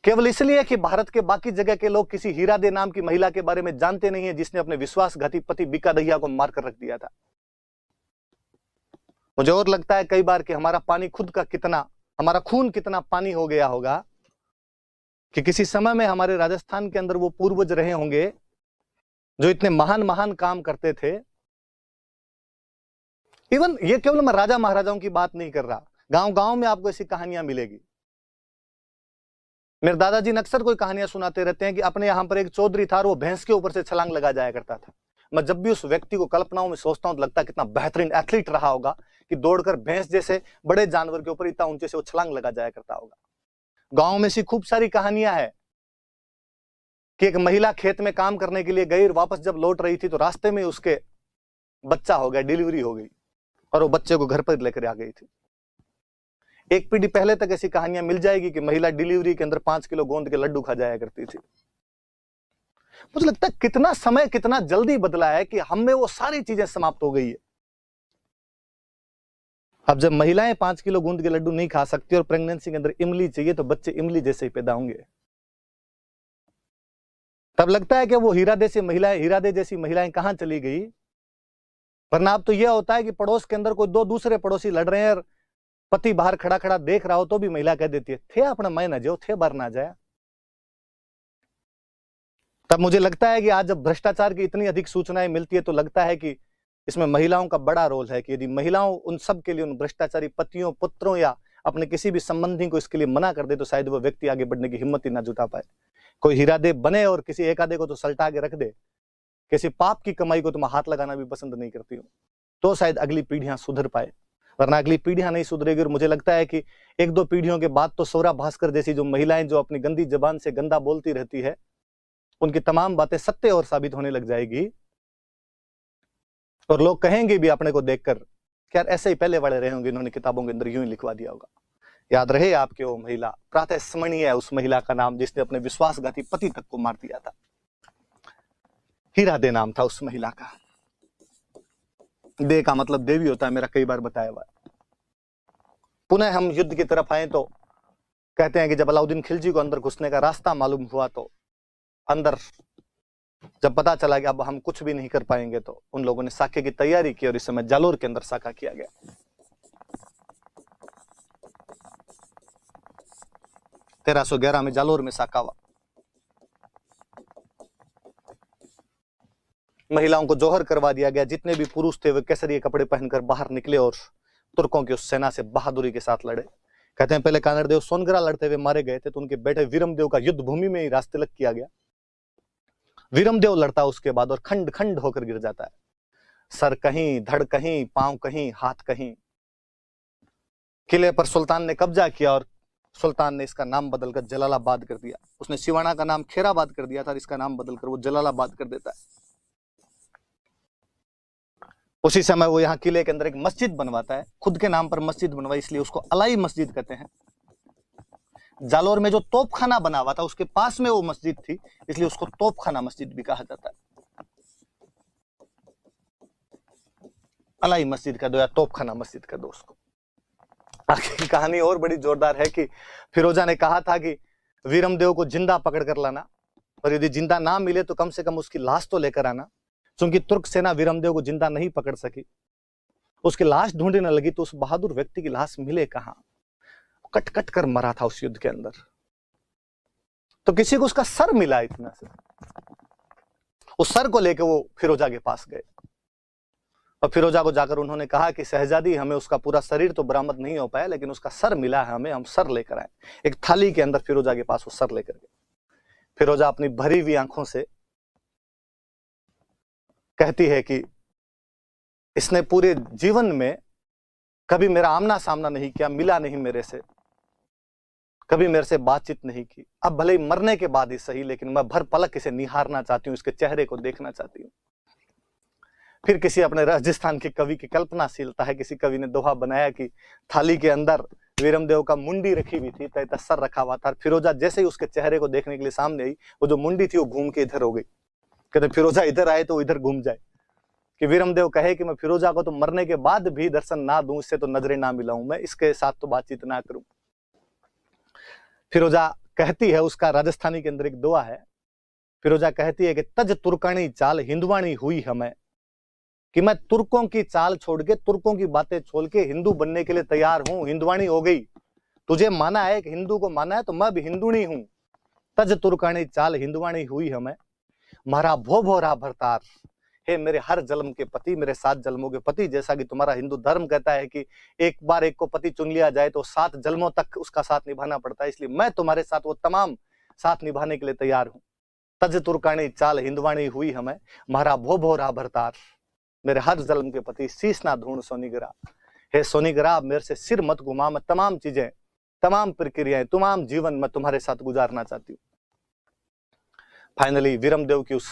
केवल इसलिए कि भारत के बाकी जगह के लोग किसी हीरा दे नाम की महिला के बारे में जानते नहीं है, जिसने अपने विश्वासघाती पति बीका दहिया को मारकर रख दिया था। मुझे और लगता है कई बार कि हमारा पानी खुद का कितना, हमारा खून कितना पानी हो गया होगा कि किसी समय में हमारे राजस्थान के अंदर वो पूर्वज रहे होंगे जो इतने महान महान काम करते थे। इवन ये केवल मैं राजा महाराजाओं की बात नहीं कर रहा, गांव गांव में आपको ऐसी कहानियां मिलेगी। मेरे दादाजी ने अक्सर कोई कहानियां सुनाते रहते हैं कि अपने यहां पर एक चौधरी था और वो भैंस के ऊपर से छलांग लगा जाया करता था। मैं जब भी उस व्यक्ति को कल्पनाओं में सोचता हूं तो लगता है कितना बेहतरीन एथलीट रहा होगा कि दौड़कर भैंस जैसे बड़े जानवर के ऊपर इतना ऊंचे से वो छलांग लगा जाया करता होगा। गांव में ऐसी खूब सारी कहानियां हैं कि एक महिला खेत में काम करने के लिए गई और वापस जब लौट रही थी तो रास्ते में उसके बच्चा हो गया, डिलीवरी हो गई और वो बच्चे को घर पर लेकर आ गई थी। एक पीढ़ी पहले तक ऐसी कहानियां मिल जाएगी कि महिला डिलीवरी के अंदर 5 किलो गोंद के लड्डू खा जाया करती थी। मुझे लगता है कितना समय कितना जल्दी बदला है कि हम में वो सारी चीजें समाप्त हो गई है। अब जब महिलाएं 5 किलो गोंद के लड्डू नहीं खा सकती और प्रेगनेंसी के अंदर इमली चाहिए तो बच्चे इमली जैसे ही पैदा होंगे, तब लगता है कि वो हीरा दे जैसी महिलाएं कहां चली गई। वरना अब तो यह होता है कि पड़ोस के अंदर कोई 2 दूसरे पड़ोसी लड़ रहे हैं और पति बाहर खड़ा खड़ा देख रहा हो तो भी महिला कह देती है थे अपना मैं ना जाओ, थे बाहर ना जाए। तब मुझे लगता है कि आज जब भ्रष्टाचार की इतनी अधिक सूचनाएं मिलती है तो लगता है कि इसमें महिलाओं का बड़ा रोल है, कि यदि महिलाओं उन सब के लिए, उन भ्रष्टाचारी पतियों, पुत्रों या अपने किसी भी संबंधी को इसके लिए मना कर दे तो शायद वो व्यक्ति आगे बढ़ने की हिम्मत ही ना जुटा पाए। कोई हीरादेव बने और किसी एक आधे को तो सल्टा के रख दे, किसी पाप की कमाई को तुम हाथ लगाना भी पसंद नहीं करती हो, तो शायद अगली पीढ़ियां सुधर पाए, वरना अगली पीढ़ियां नहीं सुधरेगी। और मुझे लगता है कि एक दो पीढ़ियों के बाद तो सौरा भास्कर जैसी जो महिलाएं जो अपनी गंदी जबान से गंदा बोलती रहती है, उनकी तमाम बातें सत्य और साबित होने लग जाएगी, और लोग कहेंगे भी अपने को देखकर कि यार ऐसे ही पहले वाले रहे होंगे, इन्होंने किताबों के अंदर यूं ही लिखवा दिया होगा। याद रहे आपके वो महिला, प्रातः स्मरणीय है उस महिला का नाम जिसने अपने विश्वासघाती पति तक को मार दिया था। हीरा दे नाम था उस महिला का। दे का मतलब देवी होता है, मेरा कई बार बताया हुआ। पुनः हम युद्ध की तरफ आए तो कहते हैं कि जब अलाउद्दीन खिलजी को अंदर घुसने का रास्ता मालूम हुआ तो अंदर जब पता चला कि अब हम कुछ भी नहीं कर पाएंगे तो उन लोगों ने साके की तैयारी की और इस समय जालोर के अंदर साका किया गया। 1311 में जालोर में साका हुआ। महिलाओं को जोहर करवा दिया गया। जितने भी पुरुष थे वे केसरिए कपड़े पहनकर बाहर निकले और तुर्कों की उस सेना से बहादुरी के साथ लड़े। कहते हैं पहले कानरदेव सोनगरा लड़ते हुए मारे गए थे तो उनके बेटे वीरमदेव का युद्ध भूमि में ही रास्तिलक किया गया। वीरमदेव लड़ता उसके बाद और खंड खंड होकर गिर जाता है, सर कहीं, धड़ कहीं, पांव कहीं, हाथ कहीं। किले पर सुल्तान ने कब्जा किया और सुल्तान ने इसका नाम बदलकर जलालाबाद कर दिया। उसने सिवाना का नाम खेराबाद कर दिया था और इसका नाम बदलकर वो जलालाबाद कर देता है। उसी समय वो यहाँ किले के अंदर एक मस्जिद बनवाता है, खुद के नाम पर मस्जिद बनवाई, इसलिए उसको अलाई मस्जिद कहते हैं। जालोर में जो तोपखाना बना हुआ था उसके पास में वो मस्जिद थी, इसलिए उसको तोपखाना मस्जिद भी कहा जाता है। अलाई मस्जिद का दो या तोपखाना मस्जिद का दो उसको। आगे की कहानी और बड़ी जोरदार है कि फिरोजा ने कहा था कि वीरमदेव को जिंदा पकड़ कर लाना, और यदि जिंदा ना मिले तो कम से कम उसकी लाश तो लेकर आना। क्योंकि तुर्क सेना वीरमदेव को जिंदा नहीं पकड़ सकी, उसकी लाश ढूंढने लगी तो उस बहादुर व्यक्ति की लाश मिले कहां? कट कट कर मरा था उस युद्ध के अंदर। तो किसी को उसका सर मिला इतना से, उस सर को लेकर वो फिरोजा के पास गए और फिरोजा को जाकर उन्होंने कहा कि शहजादी, हमें उसका पूरा शरीर तो बरामद नहीं हो पाया लेकिन उसका सर मिला है हमें, हम सर लेकर आए। एक थाली के अंदर फिरोजा के पास वो सर लेकर गए। फिरोजा अपनी भरी हुई आंखों से कहती है कि इसने पूरे जीवन में कभी मेरा आमना सामना नहीं किया, मिला नहीं मेरे से, कभी मेरे से बातचीत नहीं की। अब भले ही मरने के बाद ही सही, लेकिन मैं भर पलक इसे निहारना चाहती हूँ, इसके चेहरे को देखना चाहती हूँ। फिर किसी अपने राजस्थान के कवि की कल्पनाशीलता है, किसी कवि ने दोहा बनाया कि थाली के अंदर वीरमदेव का मुंडी रखी हुई थी, तैता सर रखा हुआ था। फिरोजा जैसे ही उसके चेहरे को देखने के लिए सामने आई, वो जो मुंडी थी वो घूम के इधर हो गई। कहते फिरोजा इधर आए तो वो इधर घूम जाए, कि वीरमदेव कहे कि मैं फिरोजा को तो मरने के बाद भी दर्शन ना दूं, इससे तो नजरें ना मिलाऊं, मैं इसके साथ तो बातचीत ना करूं। फिरोजा कहती है, उसका राजस्थानी के अंदर एक दुआ है, फिरोजा कहती है कि तज तुर्कानी चाल हिंदुवानी हुई हमें, कि मैं तुर्कों की चाल छोड़ के, तुर्कों की बातें छोड़ के हिंदू बनने के लिए तैयार हूं, हिंदुवानी हो गई। तुझे माना है कि हिंदू को माना है तो मैं भी हिंदुणी हूं। तज तुर्कानी चाल हिंदुवानी हुई हमें, मारा भो भोरा भरतार, हे मेरे हर जन्म के पति, मेरे 7 जन्मों के पति। जैसा कि तुम्हारा हिंदू धर्म कहता है कि एक बार एक को पति चुन लिया जाए तो 7 जन्मों तक उसका साथ निभाना पड़ता है, इसलिए मैं तुम्हारे साथ वो तमाम साथ निभाने के लिए तैयार हूं। तज तुर्कानी चाल हिंदवाणी हुई हमें, मारा भो भोरा भरतार, मेरे हर जन्म के पति, शीश ना ढूंढ सोनीगरा। हे सोनीगरा, अब मेरे से सिर मत घुमा, मैं तमाम चीजें, तमाम प्रक्रियाएं, तमाम जीवन मैं तुम्हारे साथ गुजारना चाहती हूँ। फाइनली वीरमदेव की उस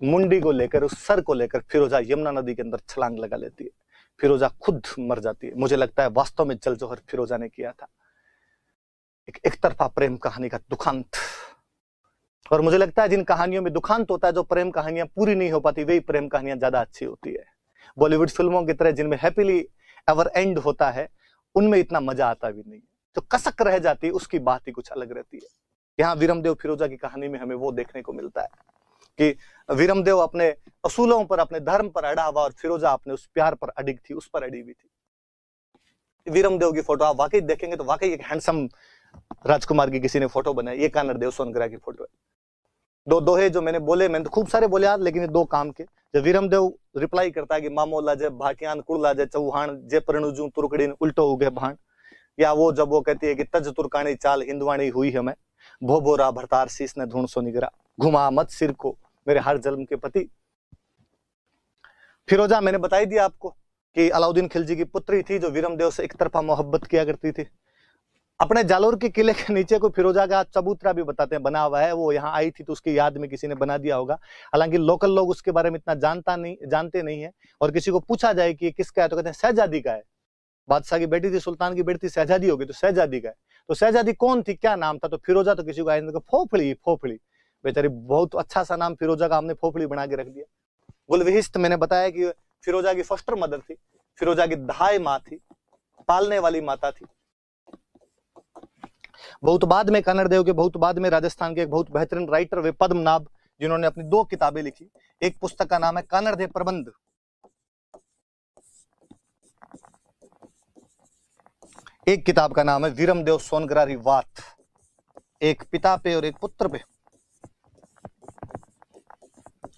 मुंडी को लेकर, उस सर को लेकर फिरोजा यमुना नदी के अंदर छलांग लगा लेती है। फिरोजा खुद मर जाती है। मुझे लगता है वास्तव में जल जोहर फिरोजा ने किया था। एक तरफा प्रेम कहानी का दुखांत। और मुझे लगता है जिन कहानियों में दुखांत होता है, जो प्रेम कहानियां पूरी नहीं हो पाती, वही प्रेम कहानियां ज्यादा अच्छी होती है। बॉलीवुड फिल्मों की तरह जिनमें हैप्पीली एवर एंड होता है, उनमें इतना मजा आता भी नहीं। जो कसक रह जाती है उसकी बात ही कुछ अलग रहती है। यहाँ वीरमदेव फिरोजा की कहानी में हमें वो देखने को मिलता है कि वीरमदेव अपने असूलों पर, अपने धर्म पर अड़ा हुआ और फिरोजा अपने उस प्यार पर अडिग थी, उस पर अड़ी हुई थी। वीरमदेव की फोटो आप वाकई देखेंगे तो वाकई एक हैंडसम राजकुमार की किसी ने फोटो बनाई। ये कानरदेव सोनगरा की फोटो है। दो दोहे जो मैंने बोले, मैंने तो खूब सारे बोले यार, लेकिन ये दो काम के। जब वीरमदेव रिप्लाई करता है कि मामोला जे भाटियान कुड़ला जे चौहान जे प्रणुजू तुरकड़ीन उल्टो उगे भाण, या वो जब वो कहती है कि तज तुर्कानी चाल हिंदवाणी हुई है मैं, भोबोरा भरतार शीस ने ढूंढ सो निगरा, घुमा मत सिर को मेरे हर जन्म के पति। फिरोजा मैंने बताई दिया आपको कि अलाउद्दीन खिलजी की पुत्री थी जो वीरमदेव से एक तरफा मोहब्बत किया करती थी। अपने जालोर के किले के नीचे को फिरोजा का चबूतरा भी बताते हैं बना हुआ है, वो यहाँ आई थी तो उसकी याद में किसी ने बना दिया होगा। हालांकि लोकल लोग उसके बारे में इतना जानते नहीं है, और किसी को पूछा जाए कि किसका है तो कहते हैं शहजादी का है, बादशाह की बेटी थी, सुल्तान की बेटी थी, शहजादी होगी तो शहजादी का है। तो शहजादी कौन थी, क्या नाम था, तो फिरोजा तो किसी को आया नहीं, फोफड़ी फोफड़ी, बेचारी बहुत अच्छा सा नाम फिरोजा का हमने फोफड़ी बना के रख दिया। गुलविहिस्त मैंने बताया कि फिरोजा की फॉस्टर मदर थी, फिरोजा की दहाई माँ थी, पालने वाली माता थी। बहुत बाद में कन्नड़ देव के, बहुत बाद में राजस्थान के एक बहुत बेहतरीन राइटर वे पद्मनाभ, जिन्होंने अपनी 2 किताबें लिखी। एक पुस्तक का नाम है कन्नड़ देव प्रबंध, एक किताब का नाम है वीरमदेव सोनग्रारी वात, एक पिता पे और एक पुत्र पे।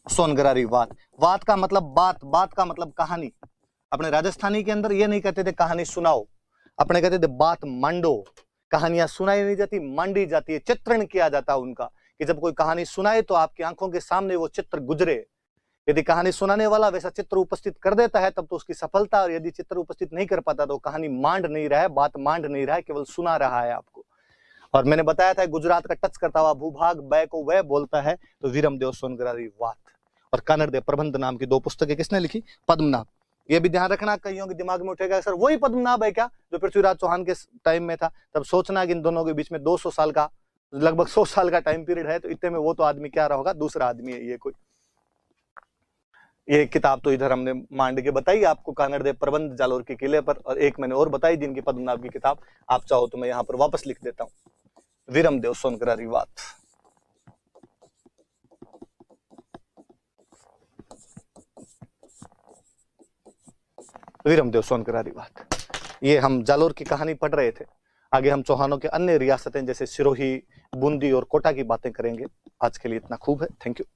सोनग्रारी वात, वात का मतलब बात, बात का मतलब कहानी। अपने राजस्थानी के अंदर ये नहीं कहते थे कहानी सुनाओ, अपने कहते थे बात मांडो। कहानियां सुनाई नहीं जाती, मांडी जाती है, चित्रण किया जाता है उनका, कि जब कोई कहानी सुनाए तो आपकी आंखों के सामने वो चित्र गुजरे। यदि कहानी सुनाने वाला वैसा चित्र उपस्थित कर देता है तब तो उसकी सफलता, और यदि चित्र उपस्थित नहीं कर पाता तो कहानी मांड नहीं रहा है, बात मांड नहीं रहा है, केवल सुना रहा है आपको। और मैंने बताया था गुजरात का टच करता हुआ भूभाग बै को वह बोलता है, तो वीरमदेव सोनग्रारी वात। और कन्नड़ देव प्रबंध नाम की 2 पुस्तकें किसने लिखी, पद्मनाभ। ये भी ध्यान रखना, कईयों के दिमाग में उठेगा सर वही पद्मनाभ है क्या जो पृथ्वीराज चौहान के टाइम में था। तब सोचना कि इन दोनों के बीच में 200 साल का, लगभग 100 साल का टाइम पीरियड है, तो इतने में वो तो आदमी क्या रहा होगा, दूसरा आदमी है ये कोई। ये किताब तो इधर हमने मांड के बताई आपको, कन्नड़ देव प्रबंध जालोर के किले पर, और एक मैंने और बताई जिनकी पद्मनाभ की किताब, आप चाहो तो मैं यहाँ पर वापस लिख देता हूँ, वीरमदेव सोनग्रारी वात। वीरमदेव सोनग्रारी वात। ये हम जालोर की कहानी पढ़ रहे थे, आगे हम चौहानों के अन्य रियासतें जैसे सिरोही, बूंदी और कोटा की बातें करेंगे। आज के लिए इतना खूब है, थैंक यू।